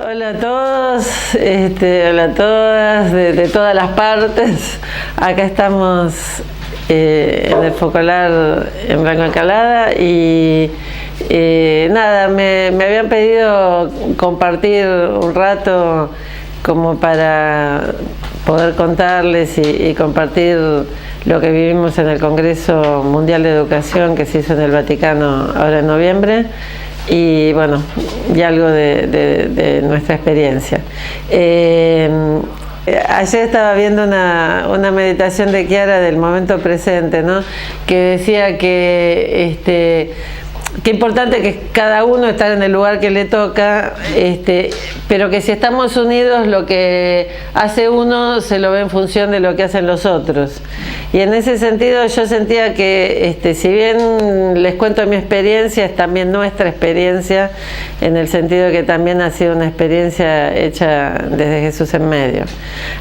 Hola a todos, hola a todas, de todas las partes. Acá estamos en el Focolar en Blanco Encalada y nada, me habían pedido compartir un rato como para poder contarles y compartir lo que vivimos en el Congreso Mundial de Educación que se hizo en el Vaticano ahora en noviembre. Y bueno, y algo de nuestra experiencia. Ayer estaba viendo una meditación de Chiara del momento presente, ¿no? Que decía que qué importante que cada uno estar en el lugar que le toca, pero que si estamos unidos, lo que hace uno se lo ve en función de lo que hacen los otros. Y en ese sentido yo sentía que, si bien les cuento mi experiencia, es también nuestra experiencia, en el sentido que también ha sido una experiencia hecha desde Jesús en medio.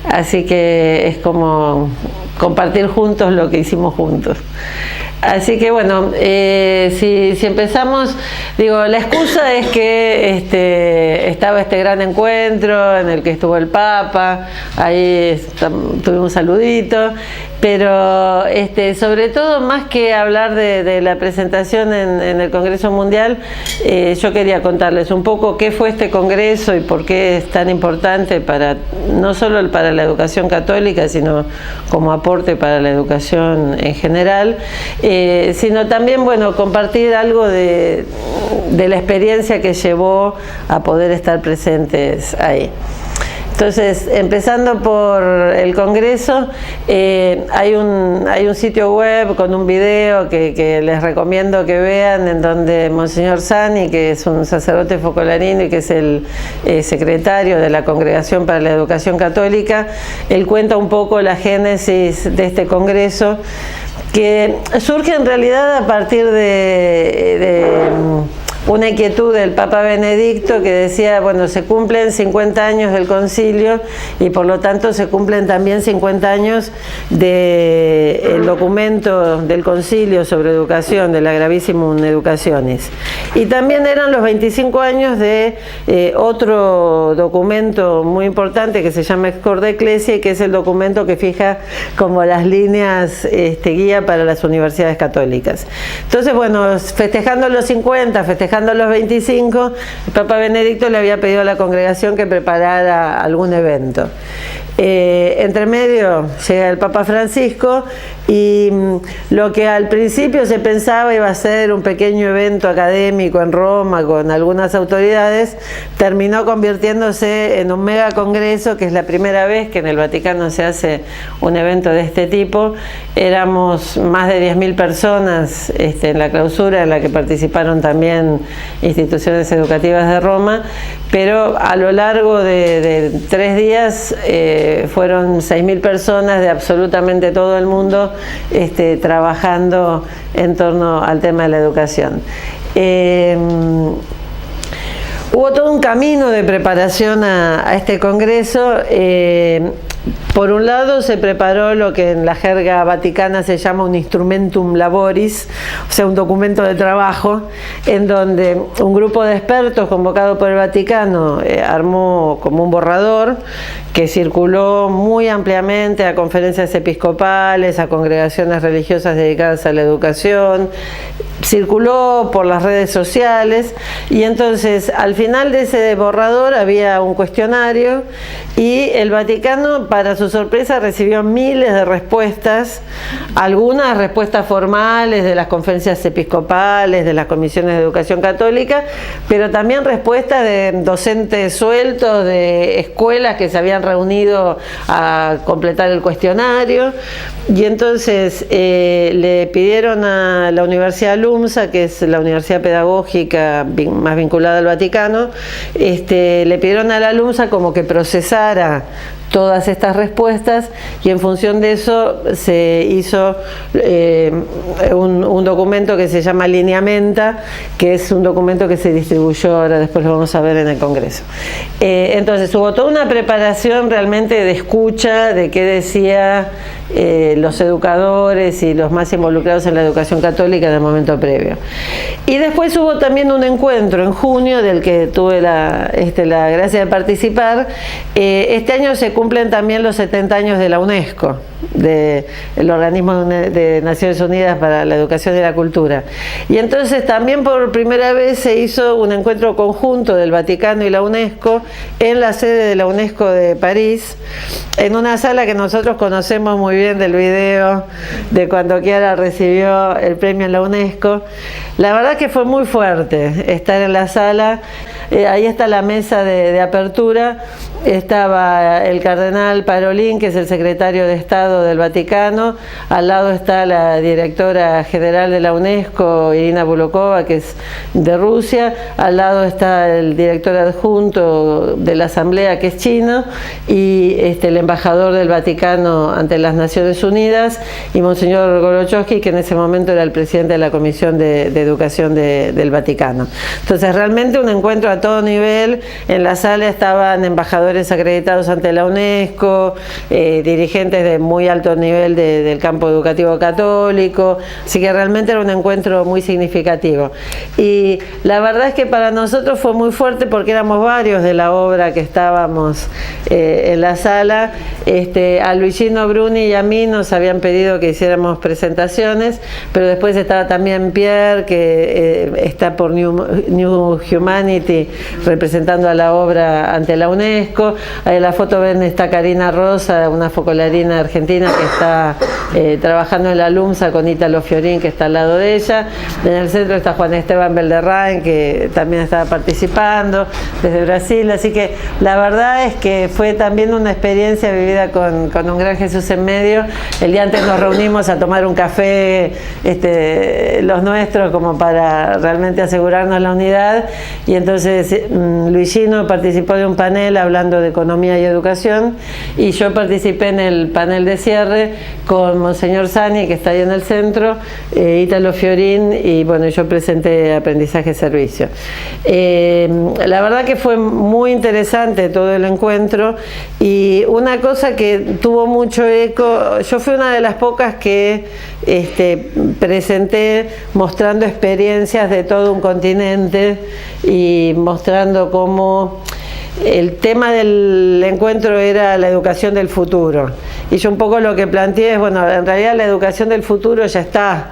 Así que es como compartir juntos lo que hicimos juntos. Así que bueno, si empezamos, digo, la excusa es que estaba este gran encuentro en el que estuvo el Papa, ahí tuvimos un saludito, pero sobre todo más que hablar de la presentación en el Congreso Mundial, yo quería contarles un poco qué fue este Congreso y por qué es tan importante no solo para la educación católica, sino como aporte para la educación en general, sino también, bueno, compartir algo de la experiencia que llevó a poder estar presentes ahí. Entonces, empezando por el Congreso, hay un sitio web con un video que les recomiendo que vean, en donde Monseñor Sani, que es un sacerdote focolarino y que es el secretario de la Congregación para la Educación Católica, él cuenta un poco la génesis de este Congreso, que surge en realidad a partir de una inquietud del Papa Benedicto, que decía, bueno, se cumplen 50 años del concilio y por lo tanto se cumplen también 50 años del documento del concilio sobre educación, de la Gravissimum Educationis. Y también eran los 25 años de otro documento muy importante que se llama Ex Corde Ecclesiae, que es el documento que fija como las líneas guía para las universidades católicas. Entonces, bueno, festejando los 50, festejando los 25, el Papa Benedicto le había pedido a la congregación que preparara algún evento. Entre medio llega el Papa Francisco y lo que al principio se pensaba iba a ser un pequeño evento académico en Roma con algunas autoridades, terminó convirtiéndose en un mega congreso, que es la primera vez que en el Vaticano se hace un evento de este tipo. Éramos más de 10.000 personas en la clausura, en la que participaron también instituciones educativas de Roma, pero a lo largo de 3 días fueron 6.000 personas de absolutamente todo el mundo trabajando en torno al tema de la educación. Hubo todo un camino de preparación a este congreso. Por un lado se preparó lo que en la jerga vaticana se llama un instrumentum laboris, o sea, un documento de trabajo, en donde un grupo de expertos convocado por el Vaticano armó como un borrador que circuló muy ampliamente a conferencias episcopales, a congregaciones religiosas dedicadas a la educación, circuló por las redes sociales, y entonces al final de ese borrador había un cuestionario y el Vaticano, para su sorpresa, recibió miles de respuestas, algunas respuestas formales de las conferencias episcopales, de las comisiones de educación católica, pero también respuestas de docentes sueltos, de escuelas que se habían reunido a completar el cuestionario. Y entonces le pidieron a la Universidad LUMSA, que es la universidad pedagógica más vinculada al Vaticano, le pidieron a la LUMSA como que procesara todas estas respuestas, y en función de eso se hizo un documento que se llama Lineamenta, que es un documento que se distribuyó, ahora después lo vamos a ver en el Congreso. Entonces hubo toda una preparación realmente de escucha de qué decía los educadores y los más involucrados en la educación católica en el momento previo. Y después hubo también un encuentro en junio del que tuve la gracia de participar. Este año se cumplen también los 70 años de la UNESCO, del Organismo de Naciones Unidas para la Educación y la Cultura. Y entonces también por primera vez se hizo un encuentro conjunto del Vaticano y la UNESCO en la sede de la UNESCO de París, en una sala que nosotros conocemos muy bien del video de cuando Chiara recibió el premio en la UNESCO. La verdad que fue muy fuerte estar en la sala. Ahí está la mesa de apertura. Estaba el cardenal Parolin, que es el secretario de Estado del Vaticano. Al lado está la directora general de la UNESCO, Irina Bulokova, que es de Rusia. Al lado está el director adjunto de la Asamblea, que es chino, y el embajador del Vaticano ante las Naciones Unidas, y Monseñor Golochowski, que en ese momento era el presidente de la Comisión de Educación del Vaticano. Entonces, realmente un encuentro a todo nivel. En la sala estaban embajadores acreditados ante la UNESCO, dirigentes de muy alto nivel del campo educativo católico, así que realmente era un encuentro muy significativo. Y la verdad es que para nosotros fue muy fuerte porque éramos varios de la obra que estábamos en la sala. A Luigino Bruni y a mí nos habían pedido que hiciéramos presentaciones, pero después estaba también Pierre, que está por New Humanity representando a la obra ante la UNESCO. En la foto ven está Karina Rosa, una focolarina argentina que está trabajando en la LUMSA con Ítalo Fiorín, que está al lado de ella. En el centro está Juan Esteban Belderrain, que también estaba participando desde Brasil. Así que la verdad es que fue también una experiencia vivida con un gran Jesús en medio. El día antes nos reunimos a tomar un café, los nuestros, como para realmente asegurarnos la unidad. Y entonces Luigino participó de un panel hablando de economía y educación, y yo participé en el panel de cierre con Monseñor Sani, que está ahí en el centro, Ítalo Fiorín, y bueno, yo presenté aprendizaje servicio. La verdad que fue muy interesante todo el encuentro, y una cosa que tuvo mucho eco, yo fui una de las pocas que presenté mostrando experiencias de todo un continente y mostrando cómo el tema del encuentro era la educación del futuro. Y yo un poco lo que planteé es, bueno, en realidad la educación del futuro ya está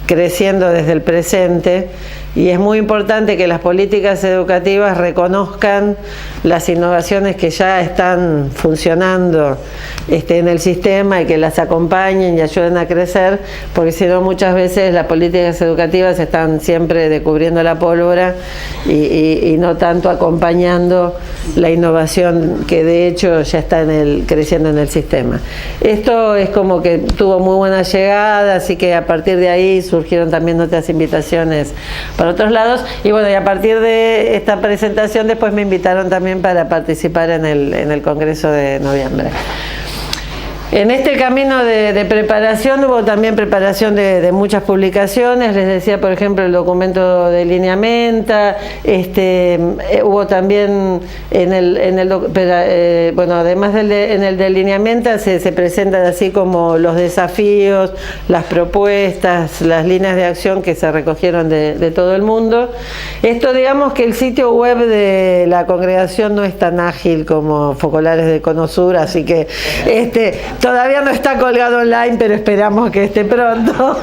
creciendo desde el presente, y es muy importante que las políticas educativas reconozcan las innovaciones que ya están funcionando en el sistema, y que las acompañen y ayuden a crecer, porque si no, muchas veces las políticas educativas están siempre descubriendo la pólvora y no tanto acompañando la innovación que de hecho ya está creciendo en el sistema. Esto es como que tuvo muy buena llegada, así que a partir de ahí surgieron también otras invitaciones para otros lados, y bueno, y a partir de esta presentación después me invitaron también para participar en el Congreso de noviembre. En este camino de preparación hubo también preparación de muchas publicaciones. Les decía, por ejemplo, el documento de Lineamenta. Hubo también bueno, además en el de Lineamenta se presentan así como los desafíos, las propuestas, las líneas de acción que se recogieron de todo el mundo. Esto, digamos que el sitio web de la congregación no es tan ágil como Focolares de Conosur, así que todavía no está colgado online, pero esperamos que esté pronto.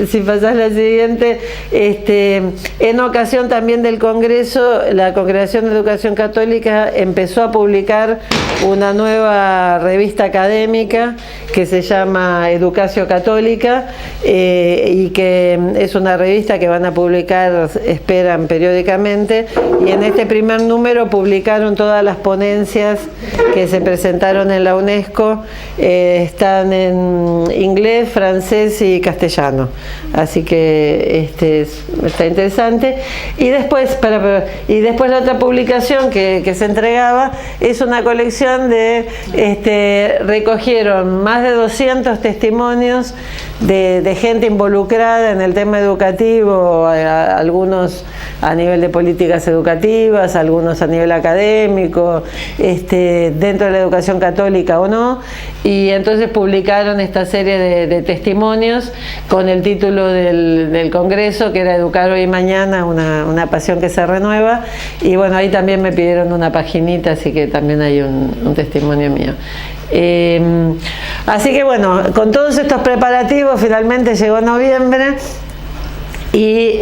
Si pasás la siguiente, en ocasión también del Congreso, la Congregación de Educación Católica empezó a publicar una nueva revista académica que se llama Educación Católica, y que es una revista que van a publicar, esperan, periódicamente, y en este primer número publicaron todas las ponencias que se presentaron presentaron en la UNESCO están en inglés, francés y castellano, así que está interesante. Y después la otra publicación que se entregaba es una colección de recogieron más de 200 testimonios de gente involucrada en el tema educativo, algunos a nivel de políticas educativas, algunos a nivel académico, dentro de la educación católica o no, y entonces publicaron esta serie de testimonios con el título del congreso, que era Educar hoy y mañana, una pasión que se renueva, y bueno, ahí también me pidieron una paginita, así que también hay un testimonio mío. Así que bueno, con todos estos preparativos finalmente llegó noviembre y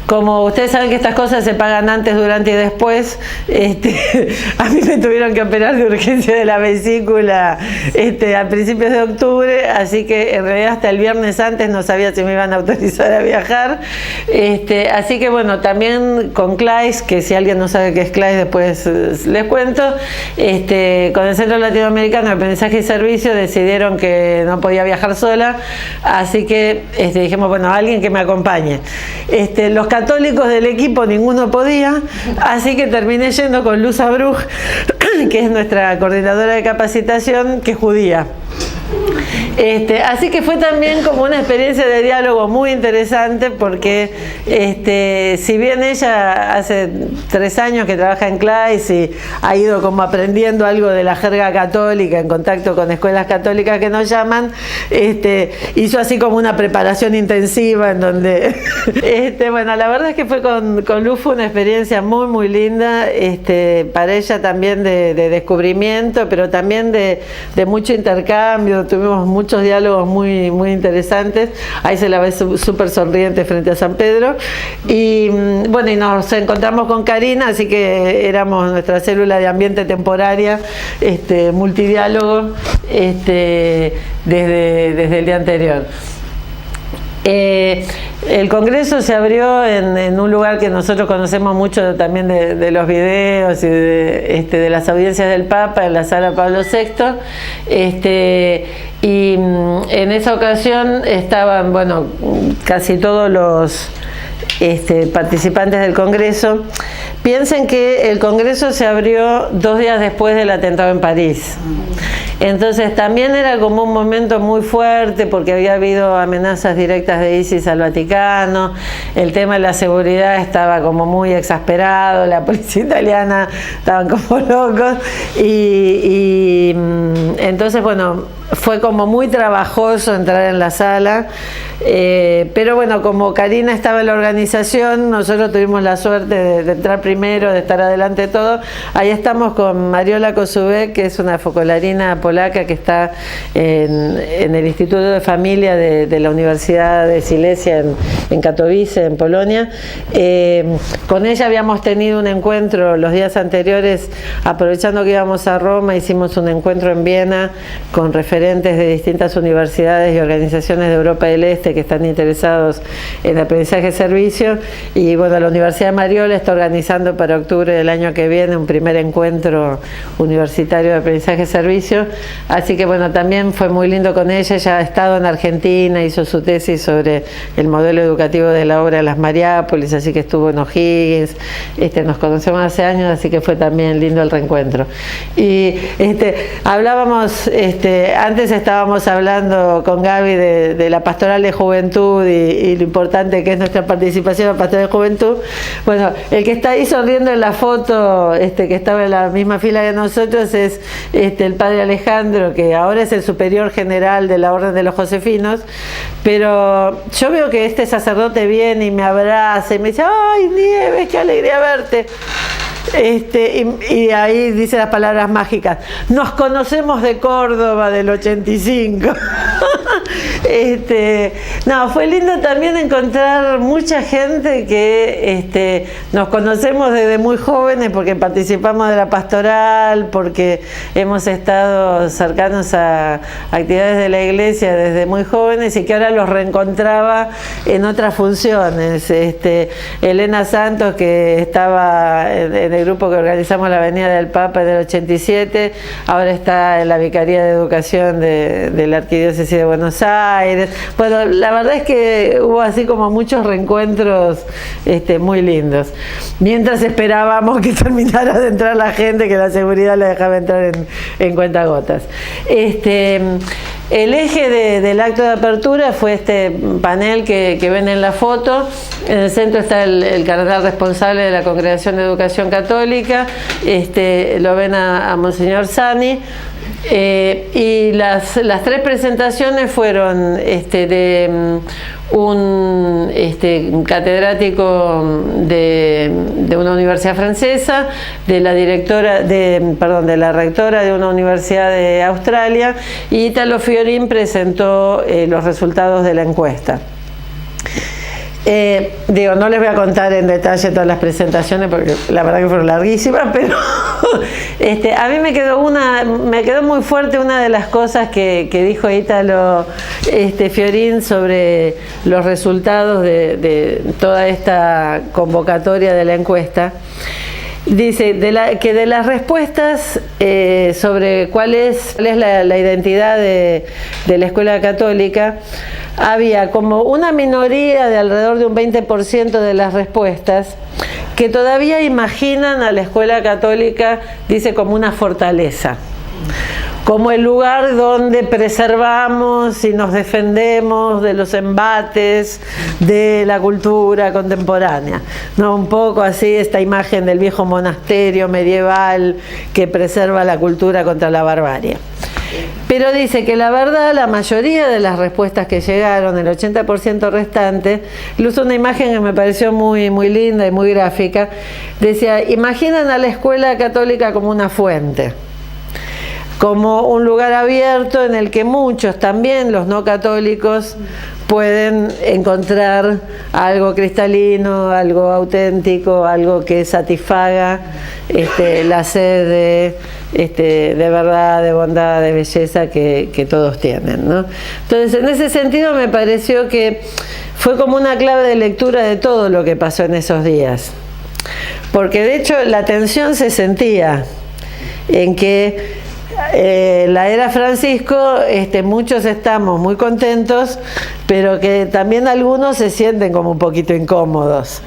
como ustedes saben que estas cosas se pagan antes, durante y después, a mí me tuvieron que operar de urgencia de la vesícula a principios de octubre, así que en realidad hasta el viernes antes no sabía si me iban a autorizar a viajar. Así que bueno, también con CLAIS, que si alguien no sabe qué es CLAIS después les cuento, con el Centro Latinoamericano de Aprendizaje y Servicio decidieron que no podía viajar sola, así que dijimos, bueno, alguien que me acompañe. Los católicos del equipo ninguno podía, así que terminé yendo con Luz Abruj, que es nuestra coordinadora de capacitación, que es judía. Así que fue también como una experiencia de diálogo muy interesante porque si bien ella hace 3 años que trabaja en CLAIS y ha ido como aprendiendo algo de la jerga católica en contacto con escuelas católicas que nos llaman, hizo así como una preparación intensiva en donde bueno, la verdad es que fue con Luz fue una experiencia muy muy linda, para ella también de descubrimiento, pero también de mucho intercambio. Tuvimos muchos diálogos muy, muy interesantes. Ahí se la ve súper sonriente frente a San Pedro. Y bueno, y nos encontramos con Karina, así que éramos nuestra célula de ambiente temporaria, multidiálogo, desde el día anterior. El congreso se abrió en un lugar que nosotros conocemos mucho también de los videos y de las audiencias del Papa, en la sala Pablo VI, y en esa ocasión estaban, bueno, casi todos los participantes del congreso. Piensen que el congreso se abrió 2 días después del atentado en París. Entonces también era como un momento muy fuerte porque había habido amenazas directas de ISIS al Vaticano, el tema de la seguridad estaba como muy exasperado, la policía italiana estaban como locos y entonces bueno, fue como muy trabajoso entrar en la sala, pero bueno, como Karina estaba en la organización, nosotros tuvimos la suerte de entrar primero, de estar adelante de todo. Ahí estamos con Mariola Kozubek, que es una focolarina polaca que está en el Instituto de Familia de la Universidad de Silesia en Katowice, en Polonia. Con ella habíamos tenido un encuentro los días anteriores, aprovechando que íbamos a Roma, hicimos un encuentro en Viena con referentes de distintas universidades y organizaciones de Europa del Este que están interesados en aprendizaje de servicio, y bueno, la Universidad de Mariola está organizando para octubre del año que viene un primer encuentro universitario de aprendizaje de servicio, así que bueno, también fue muy lindo con ella. Ella ha estado en Argentina, hizo su tesis sobre el modelo educativo de la obra de las Mariápolis, así que estuvo en O'Higgins, nos conocemos hace años, así que fue también lindo el reencuentro. Y hablábamos, antes estábamos hablando con Gaby de la pastoral de juventud y lo importante que es nuestra participación en la pastoral de juventud. Bueno, el que está ahí sonriendo en la foto, que estaba en la misma fila que nosotros, es el padre Alejandro, que ahora es el superior general de la Orden de los Josefinos, pero yo veo que este sacerdote viene y me abraza y me dice: ¡ay, Nieves, qué alegría verte! Y ahí dice las palabras mágicas: nos conocemos de Córdoba del 85. No, fue lindo también encontrar mucha gente que nos conocemos desde muy jóvenes, porque participamos de la pastoral, porque hemos estado cercanos a actividades de la iglesia desde muy jóvenes, y que ahora los reencontraba en otras funciones. Elena Santos, que estaba en en el grupo que organizamos la Venida del Papa en el 87, ahora está en la Vicaría de Educación de la Arquidiócesis de Buenos Aires. Bueno, la verdad es que hubo así como muchos reencuentros muy lindos. Mientras esperábamos que terminara de entrar la gente, que la seguridad la dejaba entrar en cuentagotas. El eje del acto de apertura fue este panel que ven en la foto. En el centro está el cardenal responsable de la Congregación de Educación Católica, lo ven a Monseñor Sani. Y las tres presentaciones fueron de un catedrático de una universidad francesa, de la rectora de una universidad de Australia, y Italo Fiorin presentó los resultados de la encuesta. No les voy a contar en detalle todas las presentaciones porque la verdad que fueron larguísimas, pero a mí me quedó muy fuerte una de las cosas que dijo Italo Fiorin sobre los resultados de toda esta convocatoria de la encuesta. Dice que de las respuestas sobre cuál es la identidad de la escuela católica, había como una minoría de alrededor de un 20% de las respuestas que todavía imaginan a la escuela católica, dice, como una fortaleza, como el lugar donde preservamos y nos defendemos de los embates de la cultura contemporánea, ¿no? Un poco así esta imagen del viejo monasterio medieval que preserva la cultura contra la barbarie. Pero dice que la verdad, la mayoría de las respuestas que llegaron, el 80% restante, le usó una imagen que me pareció muy, muy linda y muy gráfica. Decía, imaginan a la escuela católica como una fuente, como un lugar abierto en el que muchos, también los no católicos, pueden encontrar algo cristalino, algo auténtico, algo que satisfaga la sed de verdad, de bondad, de belleza que todos tienen, ¿no? Entonces, en ese sentido me pareció que fue como una clave de lectura de todo lo que pasó en esos días, porque de hecho la tensión se sentía en que la era Francisco, muchos estamos muy contentos, pero que también algunos se sienten como un poquito incómodos,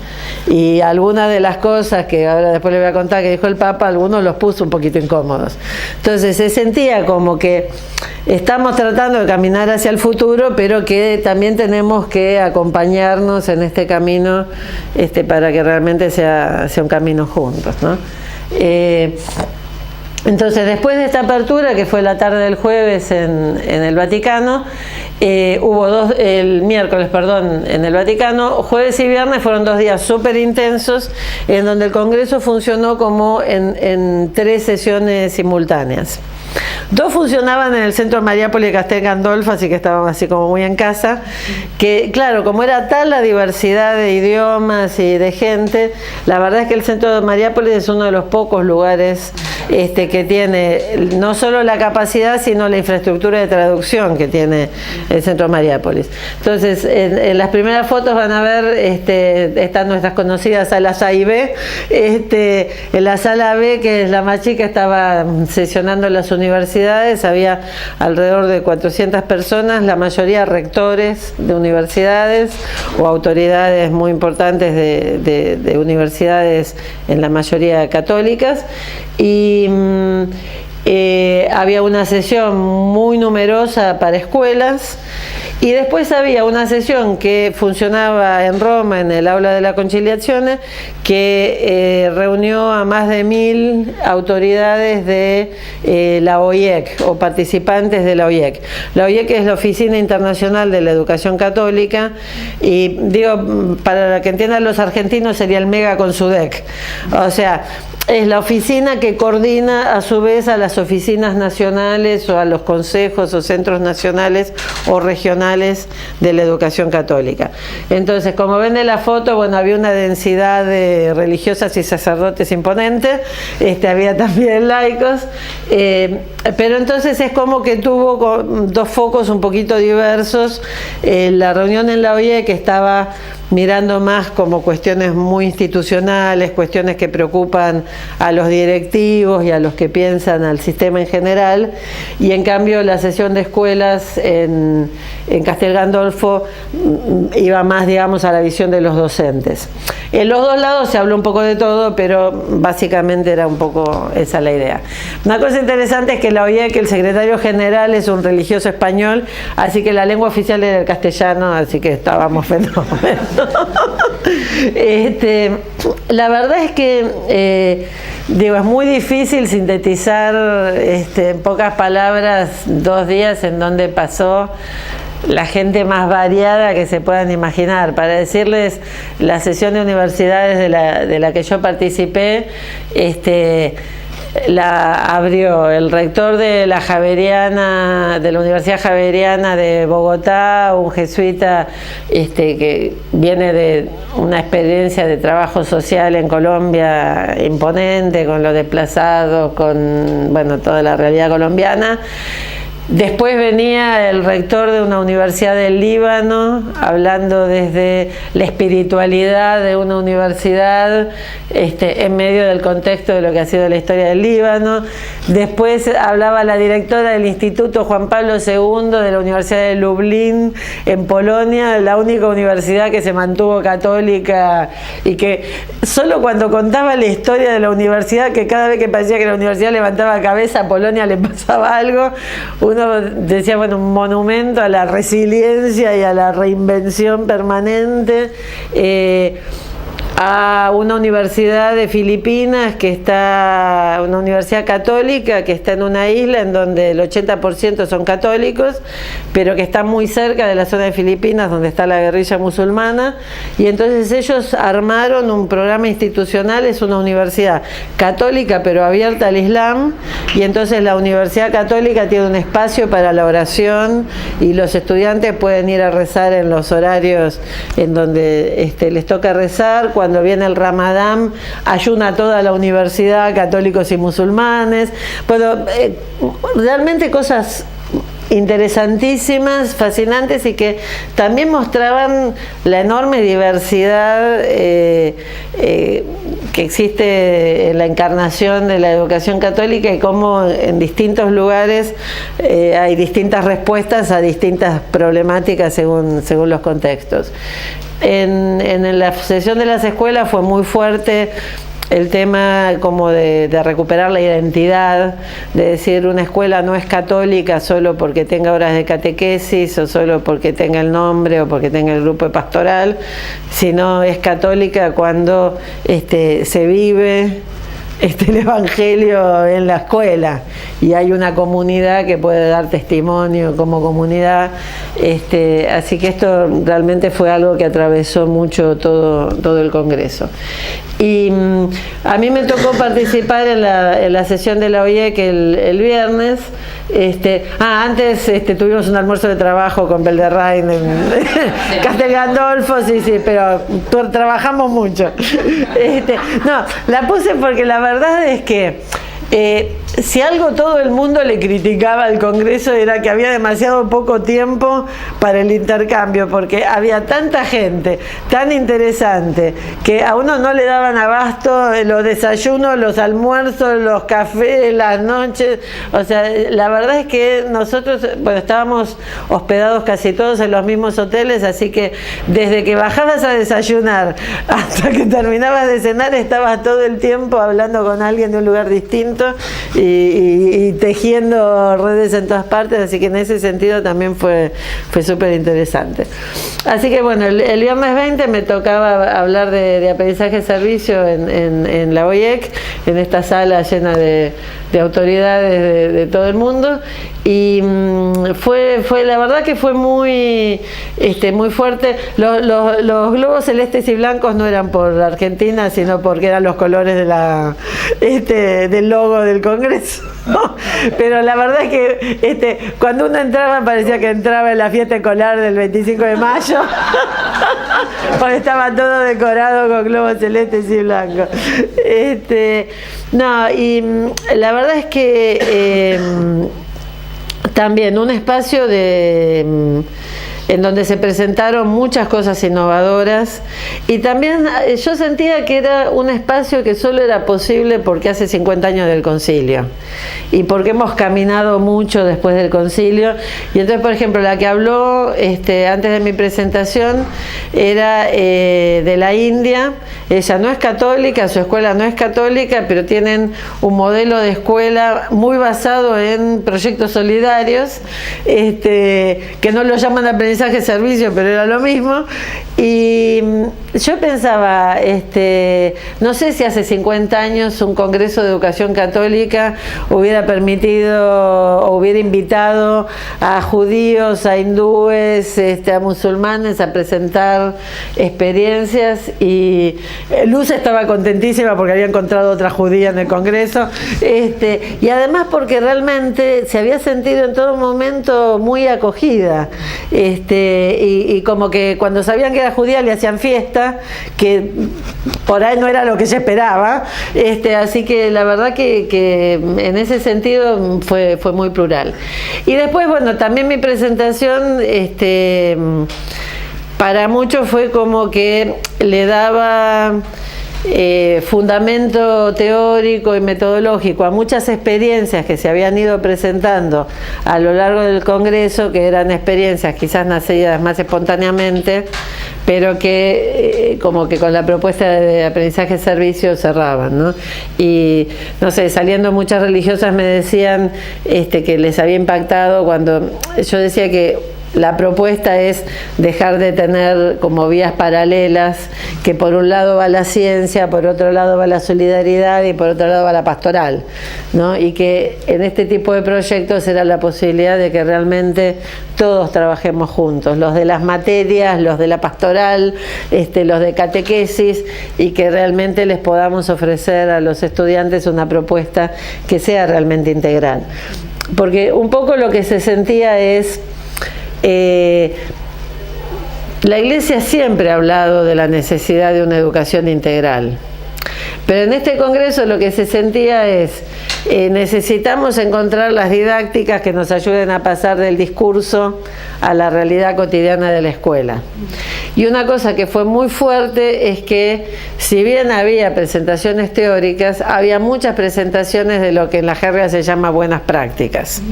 y algunas de las cosas que ahora después les voy a contar que dijo el Papa, algunos los puso un poquito incómodos. Entonces se sentía como que estamos tratando de caminar hacia el futuro, pero que también tenemos que acompañarnos en este camino para que realmente sea un camino juntos, ¿no? Entonces, después de esta apertura, que fue la tarde del jueves en el Vaticano, hubo el miércoles, en el Vaticano, jueves y viernes fueron 2 días súper intensos, en donde el Congreso funcionó como en 3 sesiones simultáneas. 2 funcionaban en el Centro Mariápolis de Castel Gandolfo, así que estaban así como muy en casa, que claro, como era tal la diversidad de idiomas y de gente, la verdad es que el Centro de Mariápolis es uno de los pocos lugares que tiene no solo la capacidad, sino la infraestructura de traducción que tiene el Centro Mariápolis. Entonces, en las primeras fotos van a ver, están nuestras conocidas salas A y B. En la sala B, que es la más chica, estaba sesionando las universidades, había alrededor de 400 personas, la mayoría rectores de universidades o autoridades muy importantes de universidades, en la mayoría católicas, y había una sesión muy numerosa para escuelas, y después había una sesión que funcionaba en Roma, en el Aula de la Conciliazione, que reunió a más de 1000 autoridades de la OIEC, o participantes de la OIEC. La OIEC es la Oficina Internacional de la Educación Católica, y digo, para que entiendan los argentinos, sería el mega con SUDEC. O sea, es la oficina que coordina a su vez a las oficinas nacionales o a los consejos o centros nacionales o regionales de la educación católica. Entonces, como ven en la foto, bueno, había una densidad de religiosas y sacerdotes imponente, había también laicos, pero entonces es como que tuvo 2 focos un poquito diversos. La reunión en la OIE, que estaba mirando más como cuestiones muy institucionales, cuestiones que preocupan a los directivos y a los que piensan al sistema en general, y en cambio la sesión de escuelas en Castel Gandolfo iba más, digamos, a la visión de los docentes. En los dos lados se habló un poco de todo, pero básicamente era un poco esa la idea. Una cosa interesante es que la OIEC, el secretario general, es un religioso español, así que la lengua oficial era el castellano, así que estábamos fenómenos. La verdad es que digo, es muy difícil sintetizar en pocas palabras 2 días en donde pasó la gente más variada que se puedan imaginar. Para decirles, la sesión de universidades de la que yo participé, la abrió el rector de la Javeriana, de la Universidad Javeriana de Bogotá, un jesuita que viene de una experiencia de trabajo social en Colombia imponente, con los desplazados, con toda la realidad colombiana. Después venía el rector de una universidad del Líbano, hablando desde la espiritualidad de una universidad en medio del contexto de lo que ha sido la historia del Líbano. Después hablaba la directora del Instituto Juan Pablo II de la Universidad de Lublin, en Polonia, la única universidad que se mantuvo católica, y que solo cuando contaba la historia de la universidad, que cada vez que parecía que la universidad levantaba cabeza, a Polonia le pasaba algo, uno decía, un monumento a la resiliencia y a la reinvención permanente. A una universidad de Filipinas, una universidad católica que está en una isla en donde el 80% son católicos, pero que está muy cerca de la zona de Filipinas donde está la guerrilla musulmana, y entonces ellos armaron un programa institucional. Es una universidad católica pero abierta al Islam, y entonces la Universidad Católica tiene un espacio para la oración y los estudiantes pueden ir a rezar en los horarios en donde les toca rezar. Cuando viene el Ramadán, ayuna toda la universidad, católicos y musulmanes. Realmente cosas interesantísimas, fascinantes, y que también mostraban la enorme diversidad que existe en la encarnación de la educación católica, y cómo en distintos lugares hay distintas respuestas a distintas problemáticas según los contextos. En la sesión de las escuelas fue muy fuerte el tema como de recuperar la identidad, de decir, una escuela no es católica solo porque tenga horas de catequesis o solo porque tenga el nombre o porque tenga el grupo de pastoral, sino es católica cuando se vive el Evangelio en la escuela y hay una comunidad que puede dar testimonio como comunidad. Así que esto realmente fue algo que atravesó mucho todo el Congreso. Y a mí me tocó participar en la sesión de la OIEC el viernes. Antes tuvimos un almuerzo de trabajo con Belderrain en Castel Gandolfo, sí, pero trabajamos mucho. No, la puse porque la verdad es que si algo todo el mundo le criticaba al Congreso era que había demasiado poco tiempo para el intercambio, porque había tanta gente tan interesante que a uno no le daban abasto los desayunos, los almuerzos, los cafés, las noches. O sea, la verdad es que nosotros estábamos hospedados casi todos en los mismos hoteles, así que desde que bajabas a desayunar hasta que terminabas de cenar estabas todo el tiempo hablando con alguien de un lugar distinto y tejiendo redes en todas partes, así que en ese sentido también fue súper interesante. Así que el viernes 20 me tocaba hablar de aprendizaje de servicio en la OIEC, en esta sala llena de autoridades de todo el mundo, y fue la verdad que fue muy fuerte. Los globos celestes y blancos no eran por Argentina, sino porque eran los colores del logo del Congreso. Pero la verdad es que cuando uno entraba parecía que entraba en la fiesta escolar del 25 de mayo, porque estaba todo decorado con globos celestes y blancos. Y la verdad es que también un espacio de en donde se presentaron muchas cosas innovadoras y también yo sentía que era un espacio que solo era posible porque hace 50 años del concilio y porque hemos caminado mucho después del concilio. Y entonces, por ejemplo, la que habló antes de mi presentación era de la India. Ella no es católica, su escuela no es católica, pero tienen un modelo de escuela muy basado en proyectos solidarios, que no lo llaman aprendizaje servicio, pero era lo mismo. Y yo pensaba, no sé si hace 50 años un congreso de educación católica hubiera permitido o hubiera invitado a judíos, a hindúes, a musulmanes a presentar experiencias, y Luz estaba contentísima porque había encontrado otra judía en el congreso, y además porque realmente se había sentido en todo momento muy acogida, y como que cuando sabían que era judía le hacían fiesta, que por ahí no era lo que se esperaba, así que la verdad que en ese sentido fue muy plural. Y después, bueno, también mi presentación para muchos fue como que le daba fundamento teórico y metodológico a muchas experiencias que se habían ido presentando a lo largo del Congreso, que eran experiencias quizás nacidas más espontáneamente, pero que como que con la propuesta de aprendizaje servicio cerraban, ¿no? Y no sé, saliendo muchas religiosas me decían que les había impactado cuando yo decía que la propuesta es dejar de tener como vías paralelas, que por un lado va la ciencia, por otro lado va la solidaridad y por otro lado va la pastoral, ¿no? Y que en este tipo de proyectos era la posibilidad de que realmente todos trabajemos juntos, los de las materias, los de la pastoral, los de catequesis, y que realmente les podamos ofrecer a los estudiantes una propuesta que sea realmente integral. Porque un poco lo que se sentía es la Iglesia siempre ha hablado de la necesidad de una educación integral, pero en este congreso lo que se sentía es necesitamos encontrar las didácticas que nos ayuden a pasar del discurso a la realidad cotidiana de la escuela. Y una cosa que fue muy fuerte es que, si bien había presentaciones teóricas, había muchas presentaciones de lo que en la jerga se llama buenas prácticas.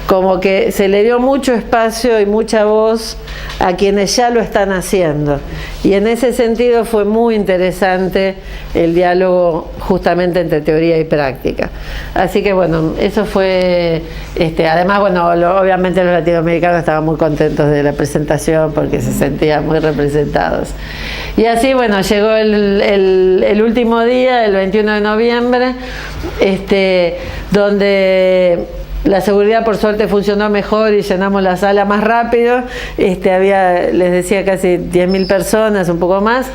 Como que se le dio mucho espacio y mucha voz a quienes ya lo están haciendo. Y en ese sentido fue muy interesante el diálogo justamente entre teoría y práctica. Así que bueno, eso fue, además, bueno, obviamente los latinoamericanos estaban muy contentos de la presentación porque se sentían muy representados. Y así, bueno, llegó el último día, el 21 de noviembre, donde la seguridad por suerte funcionó mejor y llenamos la sala más rápido. Había, les decía, casi 10.000 personas, un poco más.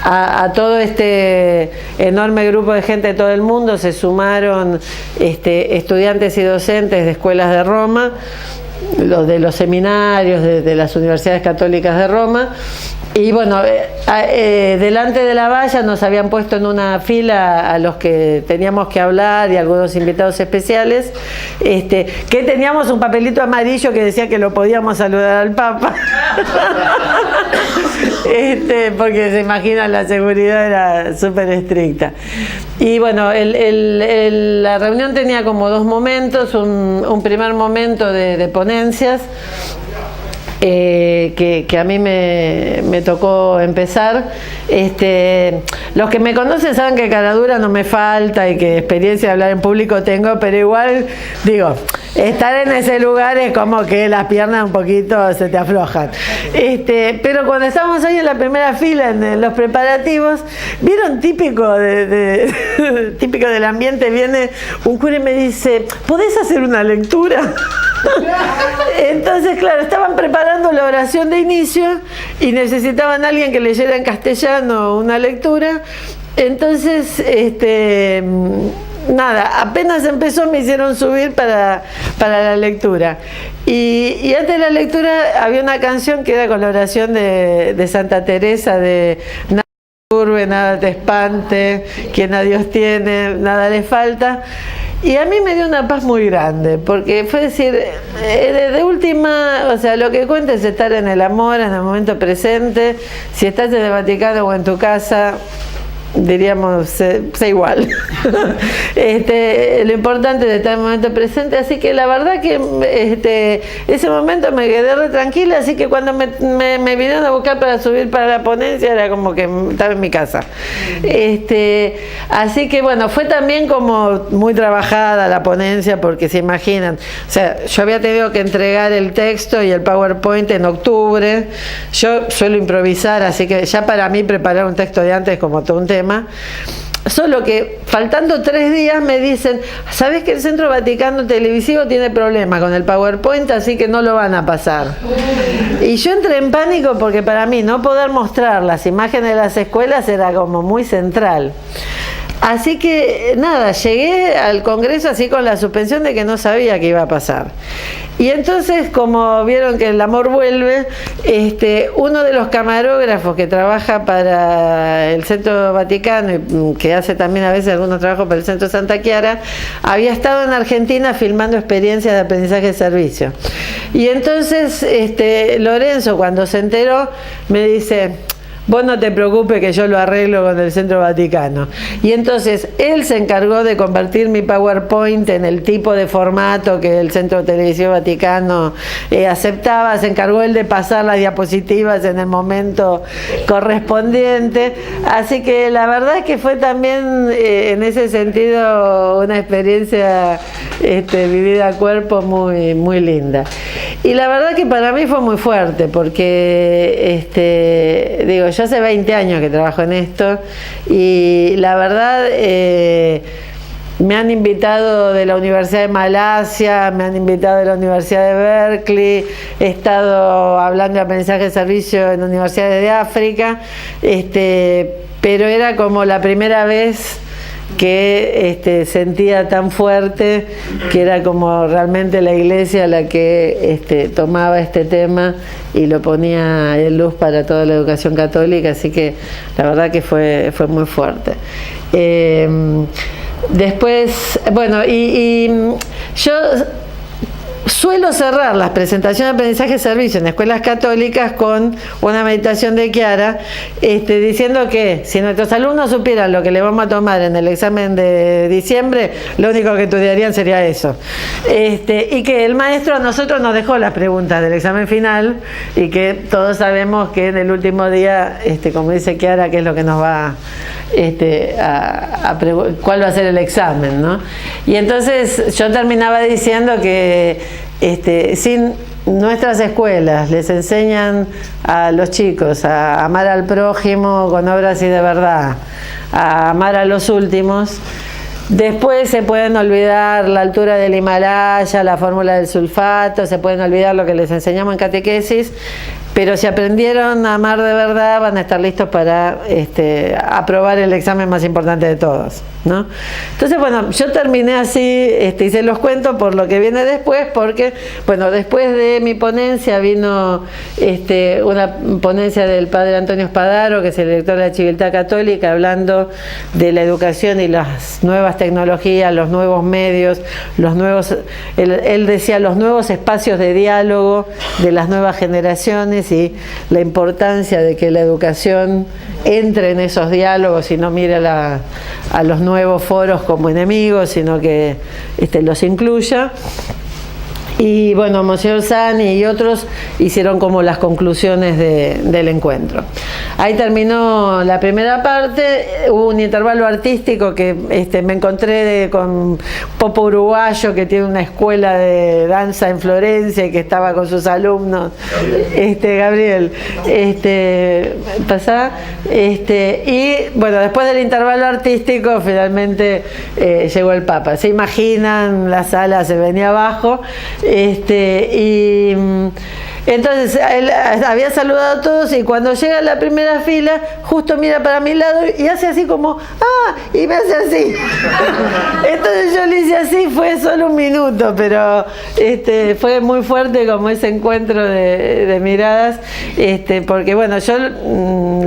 A todo este enorme grupo de gente de todo el mundo se sumaron estudiantes y docentes de escuelas de Roma, los de los seminarios de las universidades católicas de Roma. Y bueno, delante de la valla nos habían puesto en una fila a los que teníamos que hablar y algunos invitados especiales, que teníamos un papelito amarillo que decía que lo podíamos saludar al Papa, porque se imaginan, la seguridad era súper estricta. Y bueno, la reunión tenía como dos momentos, un primer momento de ponencias, que a mí me tocó empezar. Los que me conocen saben que cara dura no me falta y que experiencia de hablar en público tengo, pero igual, digo, estar en ese lugar es como que las piernas un poquito se te aflojan. Pero cuando estábamos ahí en la primera fila, en los preparativos, vieron, típico típico del ambiente, viene un cura y me dice, ¿podés hacer una lectura? Entonces, claro, estaban preparando la oración de inicio y necesitaban a alguien que leyera en castellano una lectura. Entonces, nada, apenas empezó me hicieron subir para la lectura. Y antes de la lectura había una canción que era con la oración de Santa Teresa, de nada te turbe, nada te espante, quien a Dios tiene, nada le falta. Y a mí me dio una paz muy grande, porque fue decir, de última, o sea, lo que cuenta es estar en el amor, en el momento presente. Si estás en el Vaticano o en tu casa, diríamos, sé igual. Lo importante es estar en el momento presente, así que la verdad que ese momento me quedé re tranquila, así que cuando me vinieron a buscar para subir para la ponencia era como que estaba en mi casa. Así que bueno, fue también como muy trabajada la ponencia, porque se imaginan, o sea, yo había tenido que entregar el texto y el PowerPoint en octubre. Yo suelo improvisar, así que ya para mí preparar un texto de antes es como todo un tema. Solo que faltando 3 días me dicen, ¿sabes que el Centro Vaticano Televisivo tiene problemas con el PowerPoint, así que no lo van a pasar? Y yo entré en pánico, porque para mí no poder mostrar las imágenes de las escuelas era como muy central. Así que nada, llegué al Congreso así con la suspensión de que no sabía qué iba a pasar. Y entonces, como vieron que el amor vuelve, uno de los camarógrafos que trabaja para el Centro Vaticano y que hace también a veces algunos trabajos para el Centro Santa Chiara, había estado en Argentina filmando experiencias de aprendizaje de servicio. Y entonces Lorenzo, cuando se enteró, me dice: vos no te preocupes que yo lo arreglo con el Centro Vaticano. Y entonces él se encargó de convertir mi PowerPoint en el tipo de formato que el Centro Televisivo Vaticano aceptaba. Se encargó él de pasar las diapositivas en el momento correspondiente. Así que la verdad es que fue también en ese sentido una experiencia vivida a cuerpo muy, muy linda. Y la verdad que para mí fue muy fuerte, porque digo, yo hace 20 años que trabajo en esto, y la verdad me han invitado de la Universidad de Malasia, me han invitado de la Universidad de Berkeley, he estado hablando de aprendizaje de servicio en universidades de África, pero era como la primera vez que sentía tan fuerte que era como realmente la Iglesia la que tomaba este tema y lo ponía en luz para toda la educación católica, así que la verdad que fue muy fuerte. Después, bueno, y yo suelo cerrar las presentaciones de aprendizaje de servicio en escuelas católicas con una meditación de Chiara, diciendo que si nuestros alumnos supieran lo que le vamos a tomar en el examen de diciembre, lo único que estudiarían sería eso. Y que el maestro a nosotros nos dejó las preguntas del examen final, y que todos sabemos que en el último día, como dice Chiara, qué es lo que nos va cuál va a ser el examen, ¿no? Y entonces yo terminaba diciendo que sin nuestras escuelas les enseñan a los chicos a amar al prójimo con obras y de verdad, a amar a los últimos, después se pueden olvidar la altura del Himalaya, la fórmula del sulfato, se pueden olvidar lo que les enseñamos en catequesis, pero si aprendieron a amar de verdad van a estar listos para aprobar el examen más importante de todos, ¿no? Entonces, bueno, yo terminé así, y se los cuento por lo que viene después, porque, bueno, después de mi ponencia vino una ponencia del padre Antonio Spadaro, que es el director de la Civiltà Católica, hablando de la educación y las nuevas tecnologías, los nuevos medios, él decía, los nuevos espacios de diálogo de las nuevas generaciones, y la importancia de que la educación entre en esos diálogos y no mire a los nuevos foros como enemigos, sino que los incluya. Y bueno, Monsieur Sani y otros hicieron como las conclusiones del encuentro. Ahí terminó la primera parte, hubo un intervalo artístico que me encontré con un popo uruguayo que tiene una escuela de danza en Florencia y que estaba con sus alumnos, Gabriel, pasá, y bueno, después del intervalo artístico finalmente llegó el Papa. Se imaginan, la sala se venía abajo. Y entonces él había saludado a todos, y cuando llega a la primera fila justo mira para mi lado y hace así como y me hace así. Entonces yo le hice así, fue solo un minuto, pero fue muy fuerte como ese encuentro de miradas, porque bueno, yo